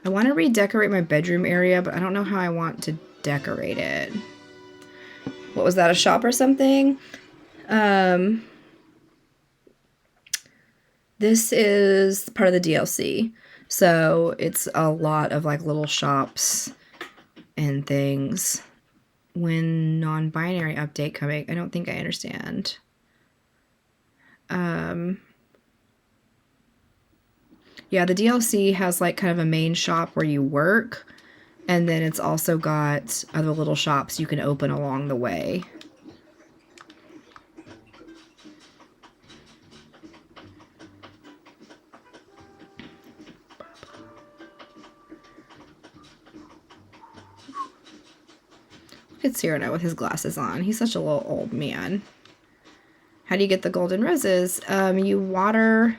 I want to redecorate my bedroom area, but I don't know how I want to decorate it. What was that, a shop or something? Um, this is part of the DLC. So it's a lot of like little shops and things. When non-binary update coming? I don't think I understand. Yeah, the DLC has like kind of a main shop where you work, and then it's also got other little shops you can open along the way. Look at Cyrano with his glasses on. He's such a little old man. How do you get the golden roses? You water...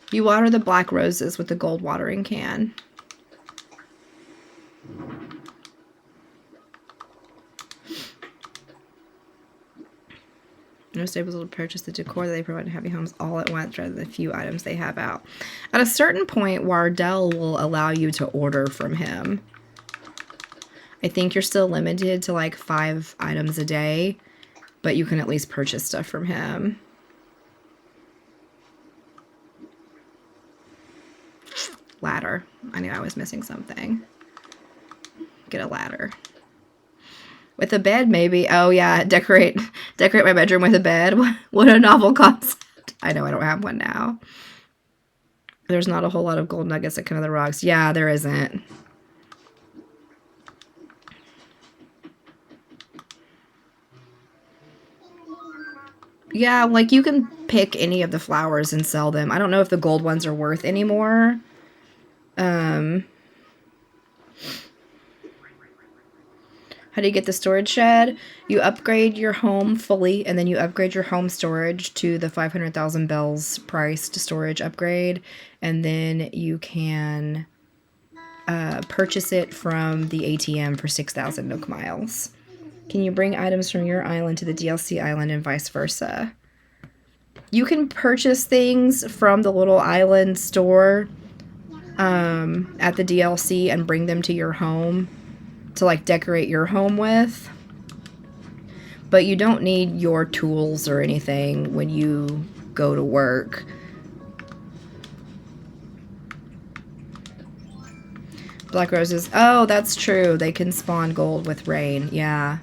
You water the black roses with the gold watering can. Most able to purchase the decor that they provide in Happy Homes all at once rather than the few items they have out. At a certain point, Wardell will allow you to order from him. I think you're still limited to like 5 items a day, but you can at least purchase stuff from him. Ladder. I knew I was missing something. Get a ladder. With a bed, maybe. Oh, yeah. Decorate my bedroom with a bed. What a novel concept. I know I don't have one now. There's not a whole lot of gold nuggets that come out of the rocks. Yeah, there isn't. Yeah, like you can pick any of the flowers and sell them. I don't know if the gold ones are worth anymore. How do you get the storage shed? You upgrade your home fully, and then you upgrade your home storage to the 500,000 bells priced storage upgrade, and then you can purchase it from the ATM for 6,000 Nook miles. Can you bring items from your island to the DLC island and vice versa? You can purchase things from the little island store at the DLC and bring them to your home to like decorate your home with. But you don't need your tools or anything when you go to work. Black roses. Oh, that's true. They can spawn gold with rain. Yeah.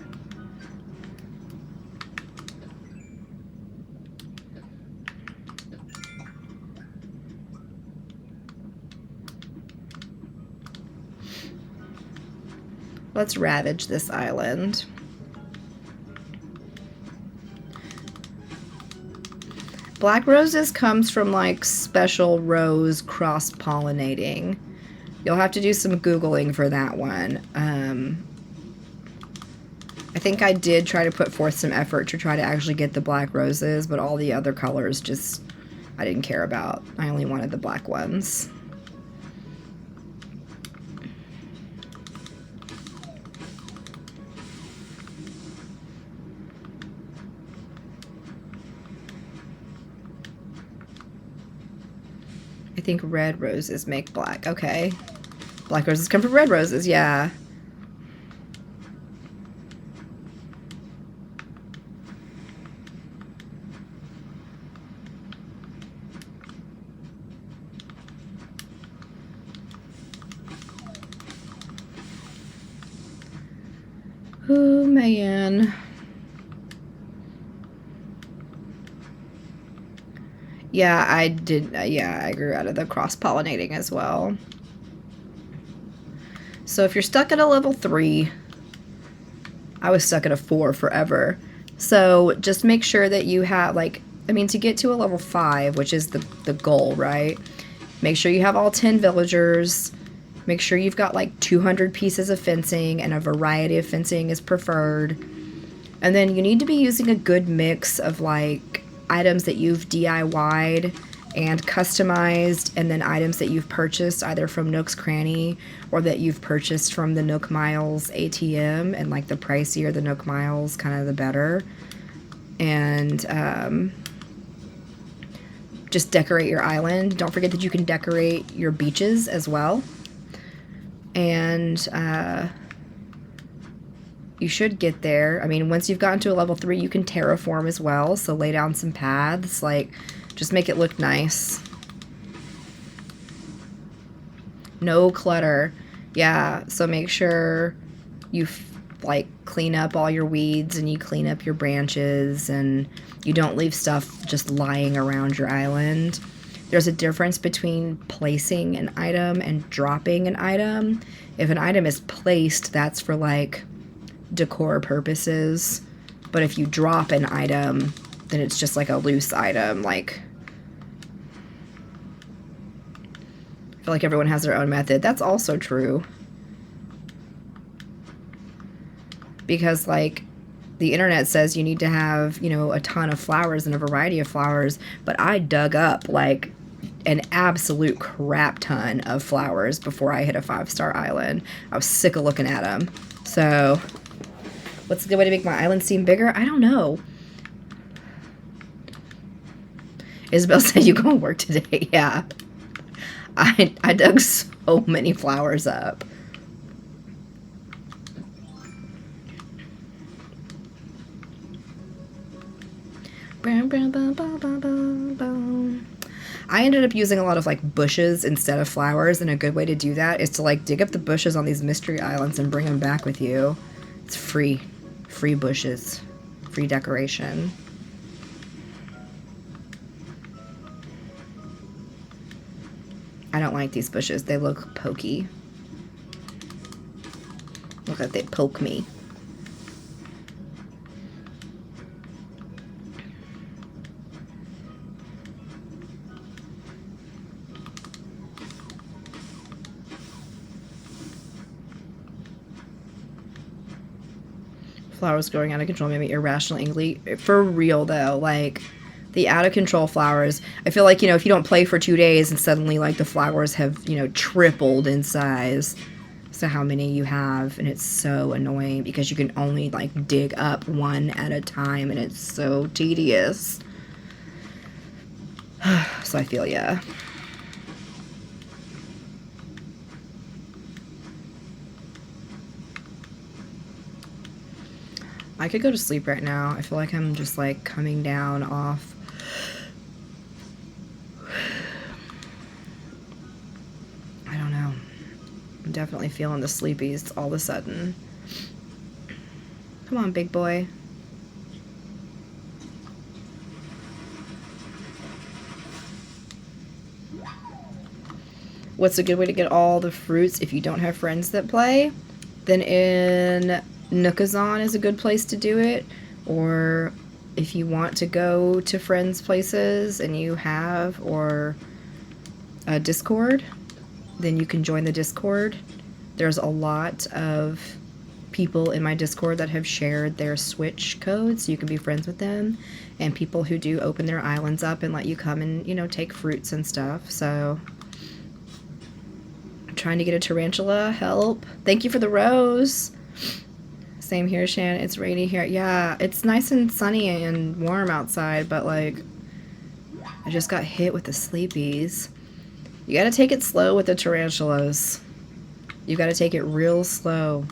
Let's ravage this island. Black roses comes from like special rose cross-pollinating. You'll have to do some Googling for that one. I think I did try to put forth some effort to try to actually get the black roses, but all the other colors just I didn't care about. I only wanted the black ones. I think red roses make black. Okay. Black roses come from red roses, yeah. Oh, man. Yeah, I did. Yeah, I grew out of the cross-pollinating as well. So if you're stuck at a level 3, I was stuck at a 4 forever. So just make sure that you have, like, I mean, to get to a level 5, which is the goal, right? Make sure you have all 10 villagers. Make sure you've got, like, 200 pieces of fencing, and a variety of fencing is preferred. And then you need to be using a good mix of, like, items that you've DIY'd and customized, and then items that you've purchased either from Nook's Cranny or that you've purchased from the Nook Miles ATM, and like the pricier the Nook Miles, kind of the better. And just decorate your island. Don't forget that you can decorate your beaches as well. And you should get there. I mean, once you've gotten to a level 3, you can terraform as well. So lay down some paths, like, just make it look nice. No clutter. Yeah, so make sure you like clean up all your weeds and you clean up your branches and you don't leave stuff just lying around your island. There's a difference between placing an item and dropping an item. If an item is placed, that's for like decor purposes. But if you drop an item, then it's just like a loose item. Like, I feel like everyone has their own method. That's also true. Because, like, the internet says you need to have, you know, a ton of flowers and a variety of flowers, but I dug up, like, an absolute crap ton of flowers before I hit a 5-star island. I was sick of looking at them. So, what's a good way to make my island seem bigger? I don't know. Isabel said you go to work today. Yeah. I dug so many flowers up. I ended up using a lot of like bushes instead of flowers, and a good way to do that is to like dig up the bushes on these mystery islands and bring them back with you. It's free. Free bushes. Free decoration. I don't like these bushes. They look pokey. Look like they poke me. Flowers growing out of control made me irrationally angry. For real though, like the out of control flowers, I feel like, you know, if you don't play for 2 days and suddenly like the flowers have, you know, tripled in size. So how many you have, and it's so annoying because you can only like dig up one at a time and it's so tedious. So I feel ya. I could go to sleep right now. I feel like I'm just like coming down off. I don't know. I'm definitely feeling the sleepies all of a sudden. Come on, big boy. What's a good way to get all the fruits if you don't have friends that play? Then in Nookazon is a good place to do it, or if you want to go to friends' places and you have, or a Discord, then you can join the Discord. There's a lot of people in my Discord that have shared their Switch codes, so you can be friends with them, and people who do open their islands up and let you come and, you know, take fruits and stuff. So I'm trying to get a tarantula. Help. Thank you for the rose. Same here, Shan. It's rainy here. Yeah, it's nice and sunny and warm outside, but like, I just got hit with the sleepies. You gotta take it slow with the tarantulas. You gotta take it real slow.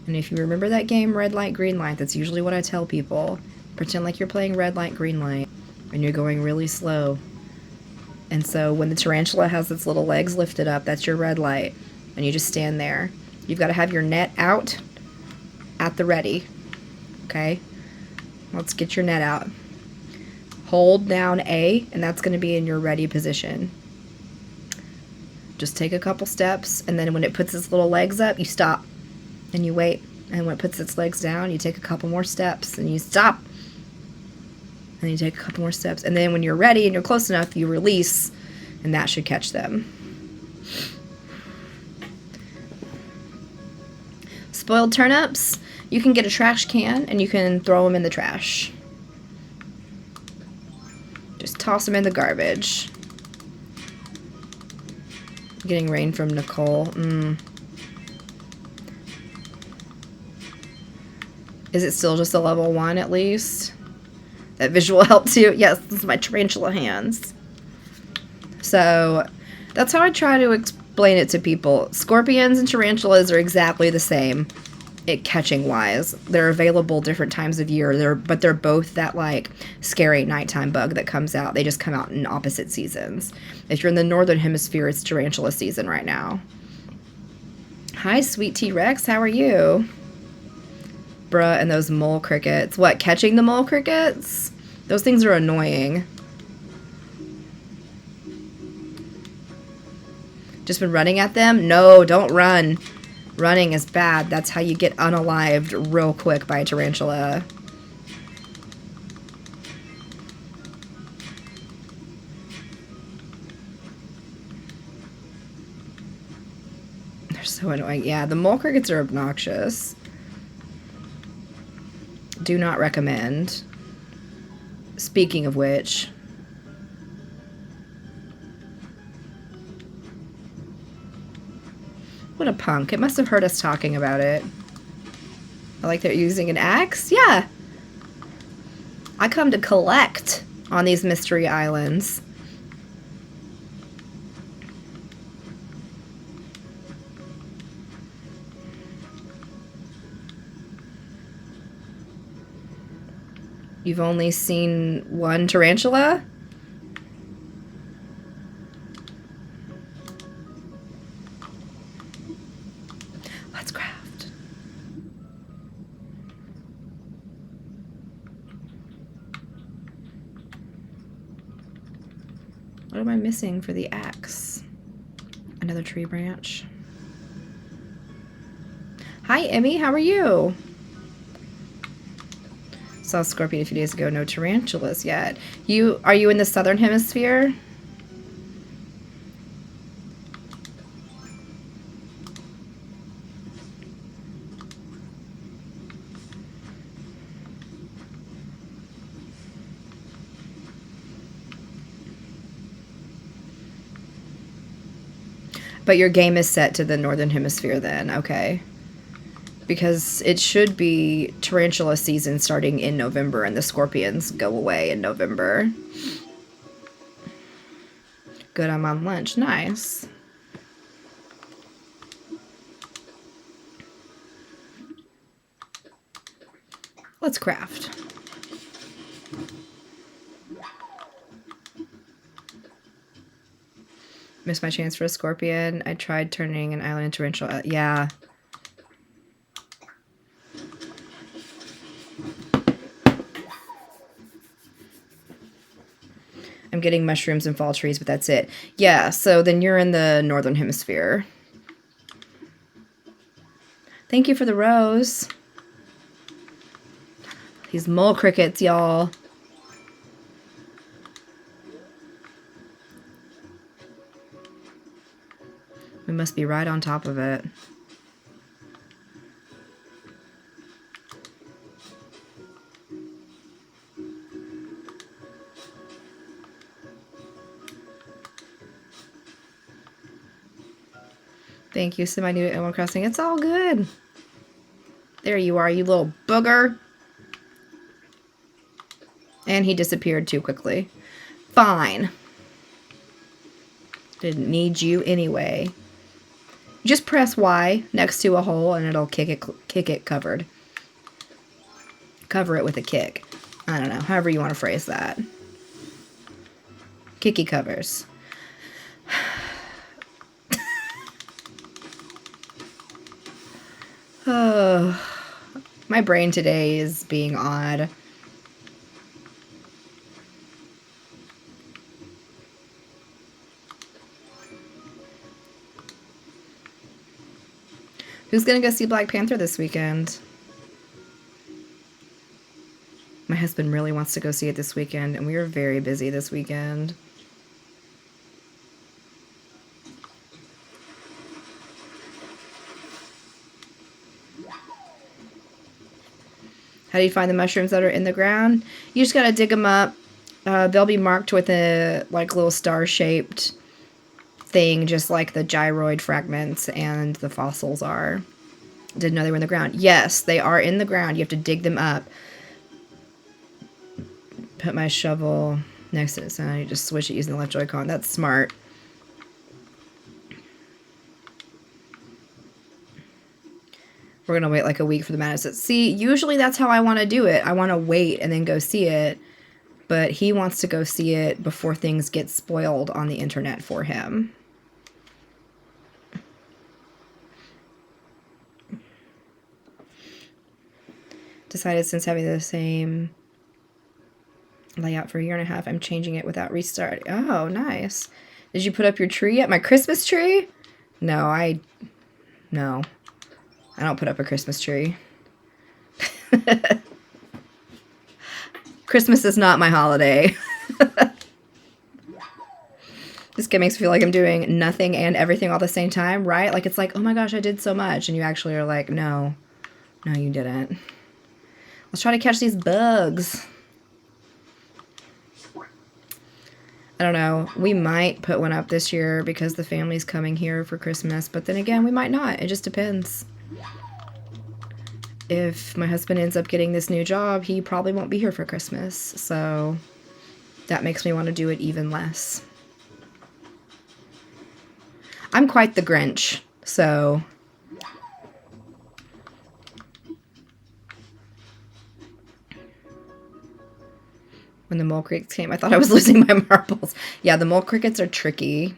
And if you remember that game, Red Light, Green Light, that's usually what I tell people. Pretend like you're playing Red Light, Green Light, and you're going really slow. And so when the tarantula has its little legs lifted up, that's your red light. And you just stand there. You've got to have your net out at the ready. Okay? Let's get your net out. Hold down A, and that's going to be in your ready position. Just take a couple steps, and then when it puts its little legs up, you stop. And you wait. And when it puts its legs down, you take a couple more steps, and you stop. And you take a couple more steps. And then when you're ready and you're close enough, you release, and that should catch them. Spoiled turnips, you can get a trash can and you can throw them in the trash. Just toss them in the garbage. Getting rain from Nicole. Is it still just a level 1 at least? That visual helped you? Yes, this is my tarantula hands. So that's how I try to explain it to people. Scorpions and tarantulas are exactly the same. it catching wise. They're available different times of year. But they're both that like scary nighttime bug that comes out. They just come out in opposite seasons. If you're in the northern hemisphere, it's tarantula season right now. Hi, sweet T-Rex. How are you? Bruh, and those mole crickets. What, catching the mole crickets? Those things are annoying. Just been running at them? No, don't run. Running is bad. That's how you get unalived real quick by a tarantula. They're so annoying. Yeah, the mole crickets are obnoxious. Do not recommend. Speaking of which... What a punk. It must have heard us talking about it. I like they're using an axe? Yeah. I come to collect on these mystery islands. You've only seen one tarantula? Let's craft. What am I missing for the axe? Another tree branch. Hi, Emmy. How are you? Saw a scorpion a few days ago. No tarantulas yet. Are you in the southern hemisphere? But your game is set to the northern hemisphere then, okay. Because it should be tarantula season starting in November and the scorpions go away in November. Good, I'm on lunch. Nice. Let's craft. Missed my chance for a scorpion. I tried turning an island into tarantula. Yeah. I'm getting mushrooms and fall trees, but that's it. Yeah, so then you're in the northern hemisphere. Thank you for the rose. These mole crickets, y'all. We must be right on top of it. Thank you, semi-new Animal Crossing. It's all good. There you are, you little booger. And he disappeared too quickly. Fine. Didn't need you anyway. Just press Y next to a hole and it'll kick it covered. Cover it with a kick. I don't know, however you want to phrase that. Kicky covers. Oh, my brain today is being odd. Who's gonna go see Black Panther this weekend? My husband really wants to go see it this weekend, and we are very busy this weekend. How do you find the mushrooms that are in the ground? You just gotta dig them up. They'll be marked with a like little star-shaped thing, just like the gyroid fragments and the fossils are. Didn't know they were in the ground. Yes, they are in the ground. You have to dig them up. Put my shovel next to it, so I just switch it using the left Joy-Con. That's smart. We're going to wait like a week for the madness. See, usually that's how I want to do it. I want to wait and then go see it. But he wants to go see it before things get spoiled on the internet for him. Decided since having the same layout for a year and a half, I'm changing it without restarting. Oh, nice. Did you put up your tree yet? My Christmas tree? No, I don't put up a Christmas tree. Christmas is not my holiday. This makes me feel like I'm doing nothing and everything all the same time, right? Like, it's like, oh my gosh, I did so much. And you actually are like, no, you didn't. Let's try to catch these bugs. I don't know. We might put one up this year because the family's coming here for Christmas. But then again, we might not. It just depends. If my husband ends up getting this new job, he probably won't be here for Christmas. So that makes me want to do it even less. I'm quite the Grinch, so... When the mole crickets came, I thought I was losing my marbles. Yeah, the mole crickets are tricky.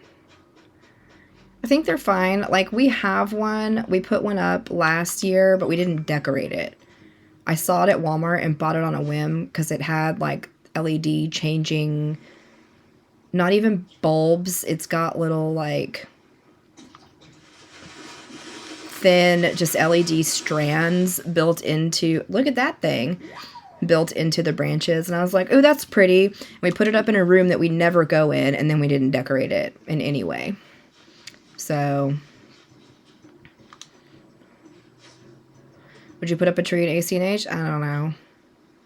I think they're fine. Like, we have one. We put one up last year, but we didn't decorate it. I saw it at Walmart and bought it on a whim because it had, like, LED changing, not even bulbs. It's got little, like, thin, just LED strands built into, look at that thing, built into the branches. And I was like, oh, that's pretty. And we put it up in a room that we never go in, and then we didn't decorate it in any way. So, would you put up a tree in ACNH? I don't know.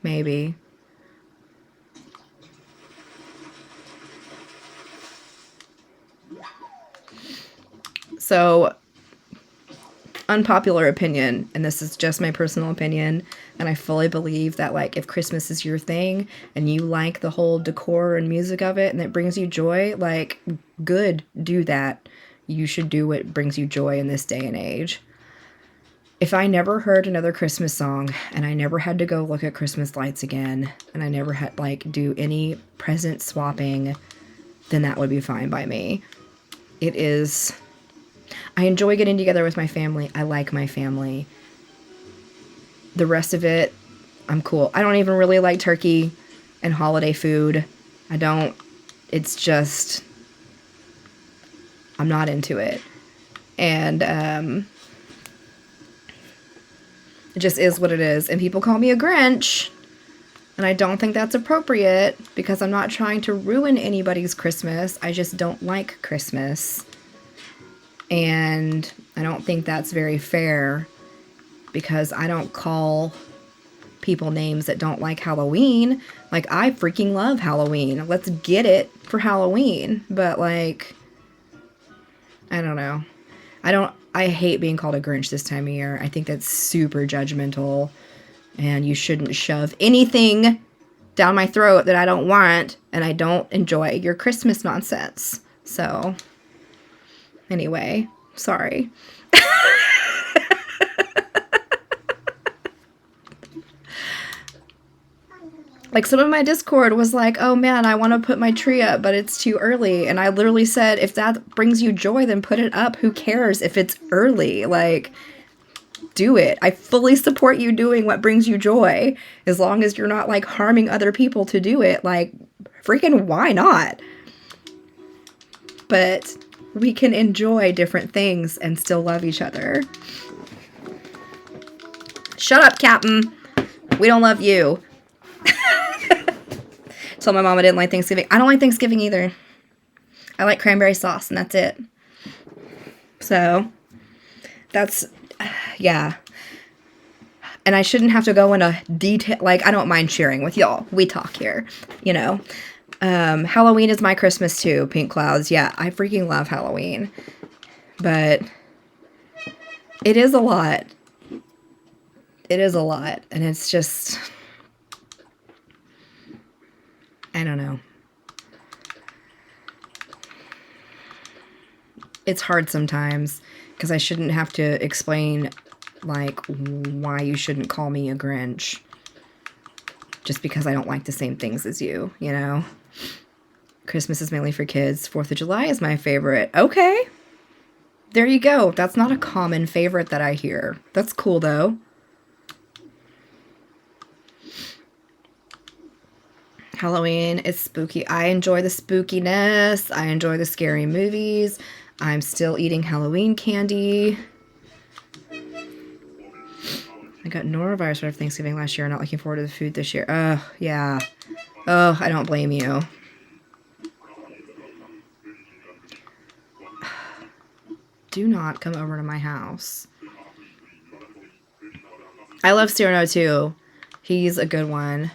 Maybe. So, unpopular opinion, and this is just my personal opinion, and I fully believe that, like, if Christmas is your thing and you like the whole decor and music of it and it brings you joy, like, good, do that. You should do what brings you joy in this day and age. If I never heard another Christmas song and I never had to go look at Christmas lights again and I never had, like, do any present swapping, then that would be fine by me. It is... I enjoy getting together with my family. I like my family. The rest of it, I'm cool. I don't even really like turkey and holiday food. I don't. It's just... I'm not into it. And it just is what it is. And people call me a Grinch. And I don't think that's appropriate because I'm not trying to ruin anybody's Christmas. I just don't like Christmas. And I don't think that's very fair because I don't call people names that don't like Halloween. Like, I freaking love Halloween. Let's get it for Halloween. But, like, I don't know. I hate being called a Grinch this time of year. I think that's super judgmental. And you shouldn't shove anything down my throat that I don't want. And I don't enjoy your Christmas nonsense. So... Anyway, sorry. Like, some of my Discord was like, oh man, I want to put my tree up, but it's too early. And I literally said, if that brings you joy, then put it up. Who cares if it's early? Like, do it. I fully support you doing what brings you joy. As long as you're not, like, harming other people to do it. Like, freaking why not? But... we can enjoy different things and still love each other. Shut up, Captain. We don't love you. Told my mom I didn't like Thanksgiving. I don't like Thanksgiving either. I like cranberry sauce, and that's it. So, that's, yeah. And I shouldn't have to go into detail. Like, I don't mind sharing with y'all. We talk here, you know. Halloween is my Christmas too, Pink Clouds. Yeah, I freaking love Halloween. But it is a lot. It is a lot. And it's just... I don't know. It's hard sometimes because I shouldn't have to explain like why you shouldn't call me a Grinch just because I don't like the same things as you, you know? Christmas is mainly for kids. 4th of July is my favorite. Okay. There you go. That's not a common favorite that I hear. That's cool, though. Halloween is spooky. I enjoy the spookiness. I enjoy the scary movies. I'm still eating Halloween candy. I got norovirus for Thanksgiving last year. Not looking forward to the food this year. Oh, yeah. Oh, I don't blame you. Do not come over to my house. I love Cyrano too. He's a good one.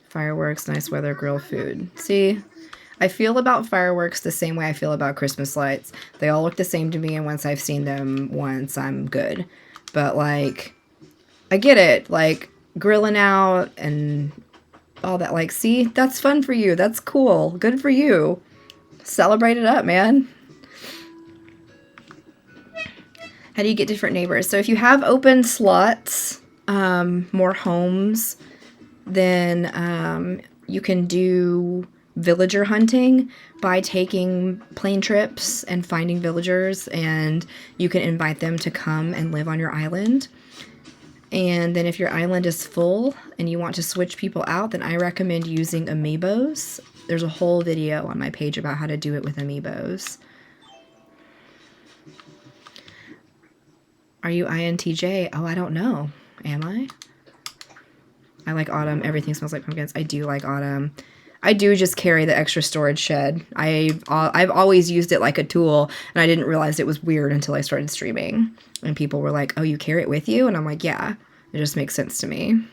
Fireworks, nice weather, grill food. See, I feel about fireworks the same way I feel about Christmas lights. They all look the same to me, and once I've seen them once, I'm good. But, like, I get it. Like, grilling out and all that. Like, see, that's fun for you. That's cool. Good for you. Celebrate it up, man. How do you get different neighbors? So if you have open slots, more homes, then you can do villager hunting by taking plane trips and finding villagers, and you can invite them to come and live on your island. And then if your island is full and you want to switch people out, then I recommend using amiibos. There's a whole video on my page about how to do it with amiibos. Are you INTJ? Oh, I don't know. Am I? I like autumn. Everything smells like pumpkins. I do like autumn. I do just carry the extra storage shed. I've always used it like a tool, and I didn't realize it was weird until I started streaming. And people were like, oh, you carry it with you? And I'm like, yeah, it just makes sense to me.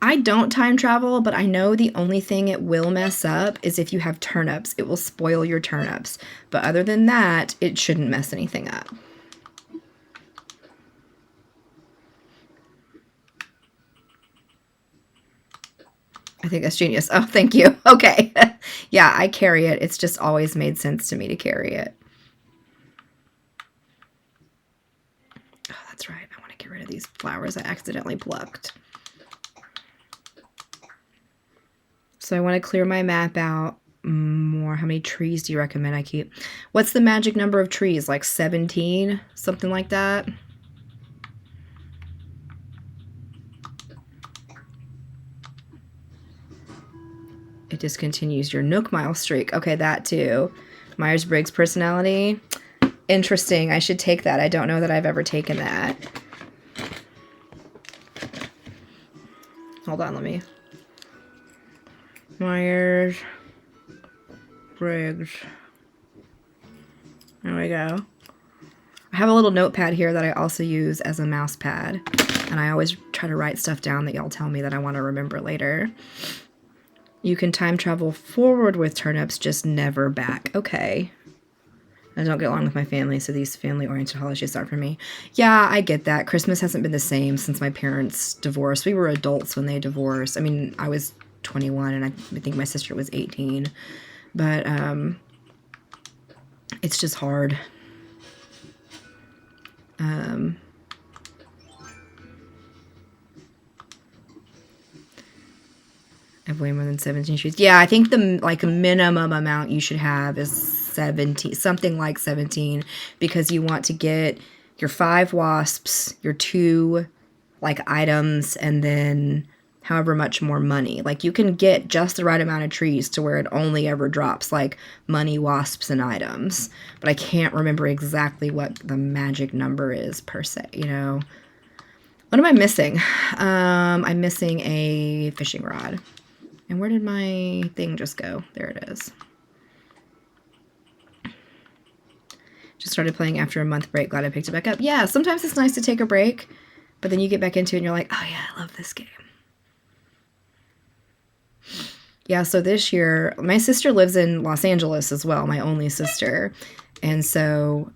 I don't time travel, but I know the only thing it will mess up is if you have turnips. It will spoil your turnips. But other than that, it shouldn't mess anything up. I think that's genius. Oh, thank you. Okay. Yeah, I carry it. It's just always made sense to me to carry it. Oh, that's right. I want to get rid of these flowers I accidentally plucked. So I want to clear my map out more. How many trees do you recommend I keep? What's the magic number of trees? Like 17? Something like that? It discontinues your Nook Mile streak. Okay, that too. Myers-Briggs personality. Interesting. I should take that. I don't know that I've ever taken that. Hold on, let me. Myers-Briggs. There we go. I have a little notepad here that I also use as a mouse pad. And I always try to write stuff down that y'all tell me that I want to remember later. You can time travel forward with turnips, just never back. Okay. I don't get along with my family, so these family-oriented holidays aren't for me. Yeah, I get that. Christmas hasn't been the same since my parents divorced. We were adults when they divorced. I mean, I was 21, and I think my sister was 18. But it's just hard. I have way more than 17 trees. Yeah, I think the minimum amount you should have is 17, something like 17, because you want to get your 5 wasps, your 2 items, and then however much more money. Like, you can get just the right amount of trees to where it only ever drops money, wasps, and items. But I can't remember exactly what the magic number is per se, you know. What am I missing? I'm missing a fishing rod. And where did my thing just go? There it is. Just started playing after a month break. Glad I picked it back up. Yeah, sometimes it's nice to take a break, but then you get back into it and you're like, oh yeah, I love this game. Yeah, so this year, my sister lives in Los Angeles as well, my only sister. And so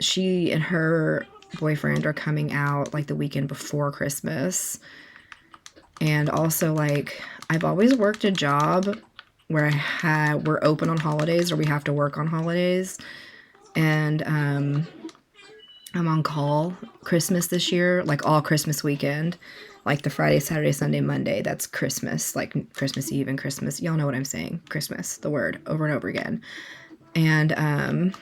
she and her boyfriend are coming out the weekend before Christmas. And also, I've always worked a job where we're open on holidays or we have to work on holidays. And I'm on call Christmas this year, like all Christmas weekend, like the Friday, Saturday, Sunday, Monday. That's Christmas, like Christmas Eve and Christmas. Y'all know what I'm saying. Christmas, the word, over and over again. And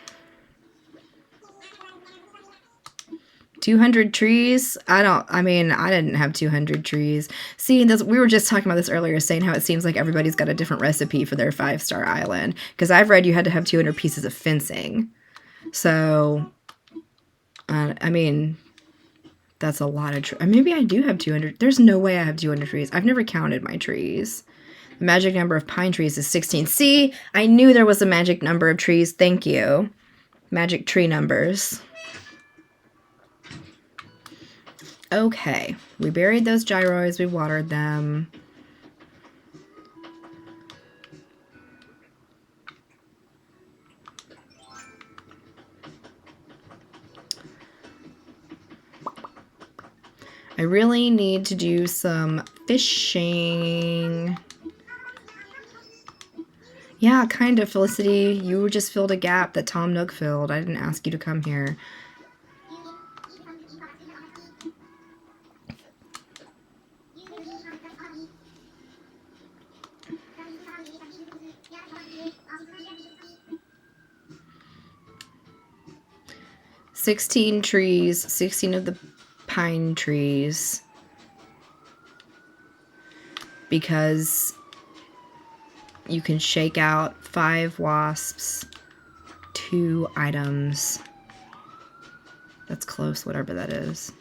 200 trees. I didn't have 200 trees. See, we were just talking about this earlier, saying how it seems like everybody's got a different recipe for their 5-star island. Because I've read you had to have 200 pieces of fencing. So, I mean, that's a lot of trees. Maybe I do have 200. There's no way I have 200 trees. I've never counted my trees. The magic number of pine trees is 16. See, I knew there was a magic number of trees. Thank you. Magic tree numbers. Okay, we buried those gyroids, we watered them. I really need to do some fishing. Yeah, kind of, Felicity. You just filled a gap that Tom Nook filled. I didn't ask you to come here. $16 trees, 16 of the pine trees. Because you can shake out 5 wasps, 2 items. That's close, whatever that is.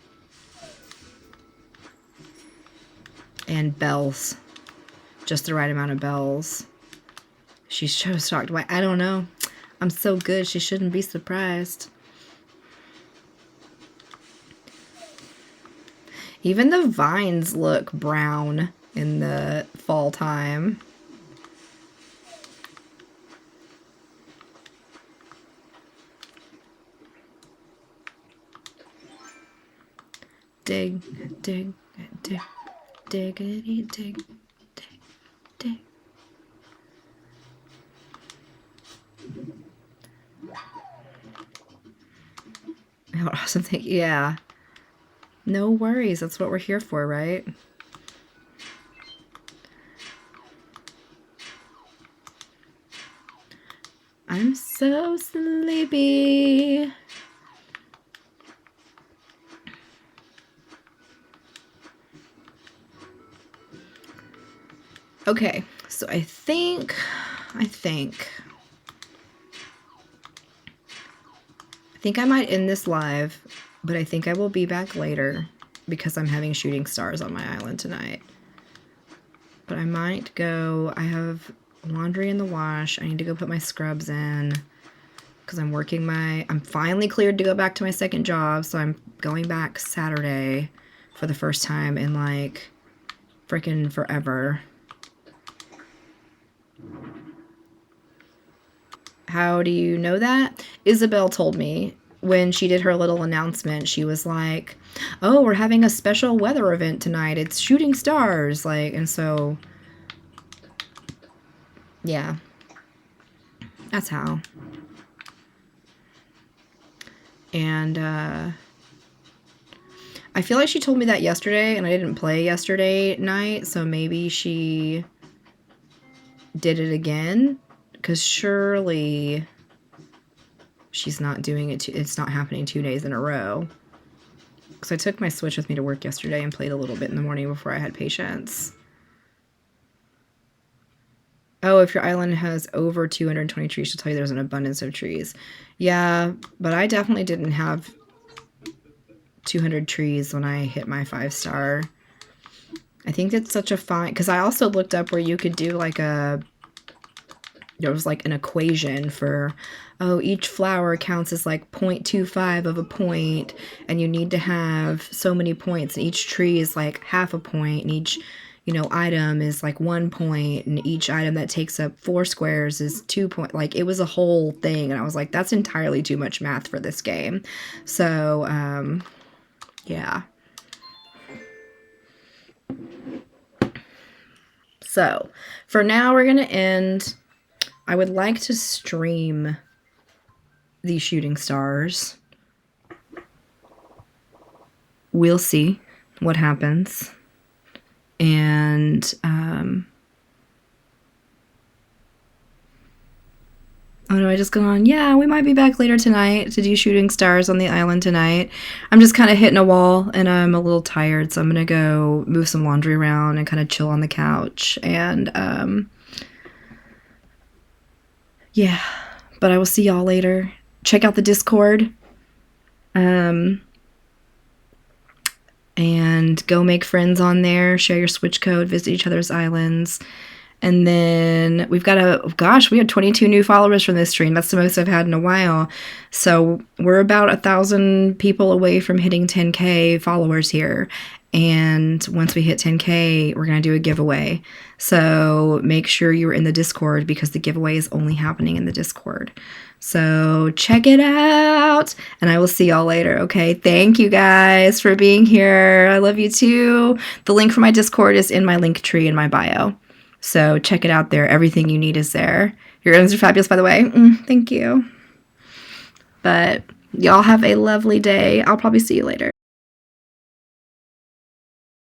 And bells. Just the right amount of bells. She's so shocked. Why? I don't know. I'm so good, she shouldn't be surprised. Even the vines look brown in the fall time. Dig, dig, dig, diggity, dig, dig, dig. Oh, awesome thing. Yeah. No worries. That's what we're here for, right? I'm so sleepy. Okay, so I think I might end this live, but I think I will be back later because I'm having shooting stars on my island tonight. But I might go, I have laundry in the wash. I need to go put my scrubs in because I'm finally cleared to go back to my second job, so I'm going back Saturday for the first time in like freaking forever. How do you know that? Isabel told me when she did her little announcement. She was like, oh, we're having a special weather event tonight. It's shooting stars. Like, and so, yeah, that's how. And I feel like she told me that yesterday, and I didn't play yesterday night, so maybe she did it again. Because surely she's not doing it. It's not happening 2 days in a row. Because I took my Switch with me to work yesterday and played a little bit in the morning before I had patience. Oh, if your island has over 220 trees, she'll tell you there's an abundance of trees. Yeah, but I definitely didn't have 200 trees when I hit my 5-star. I think that's such a fine... Because I also looked up where you could do like a... There was like an equation for, oh, each flower counts as like 0.25 of a point, and you need to have so many points, and each tree is like half a point, and each, item is like 1 point, and each item that takes up 4 squares is 2 points. Like, it was a whole thing, and I was like, that's entirely too much math for this game. So, yeah. So for now, we're going to end. I would like to stream these shooting stars. We'll see what happens. And oh no, I just got on. Yeah, we might be back later tonight to do shooting stars on the island tonight. I'm just kind of hitting a wall and I'm a little tired, so I'm gonna go move some laundry around and kind of chill on the couch. And yeah, but I will see y'all later. Check out the Discord. And go make friends on there, share your Switch code, visit each other's islands. And then we've got we had 22 new followers from this stream. That's the most I've had in a while. So we're about 1,000 people away from hitting 10K followers here. And once we hit 10K, we're going to do a giveaway. So make sure you're in the Discord because the giveaway is only happening in the Discord. So check it out, and I will see y'all later, okay? Thank you guys for being here. I love you too. The link for my Discord is in my link tree in my bio. So check it out there. Everything you need is there. Your earrings are fabulous, by the way. Thank you. But y'all have a lovely day. I'll probably see you later.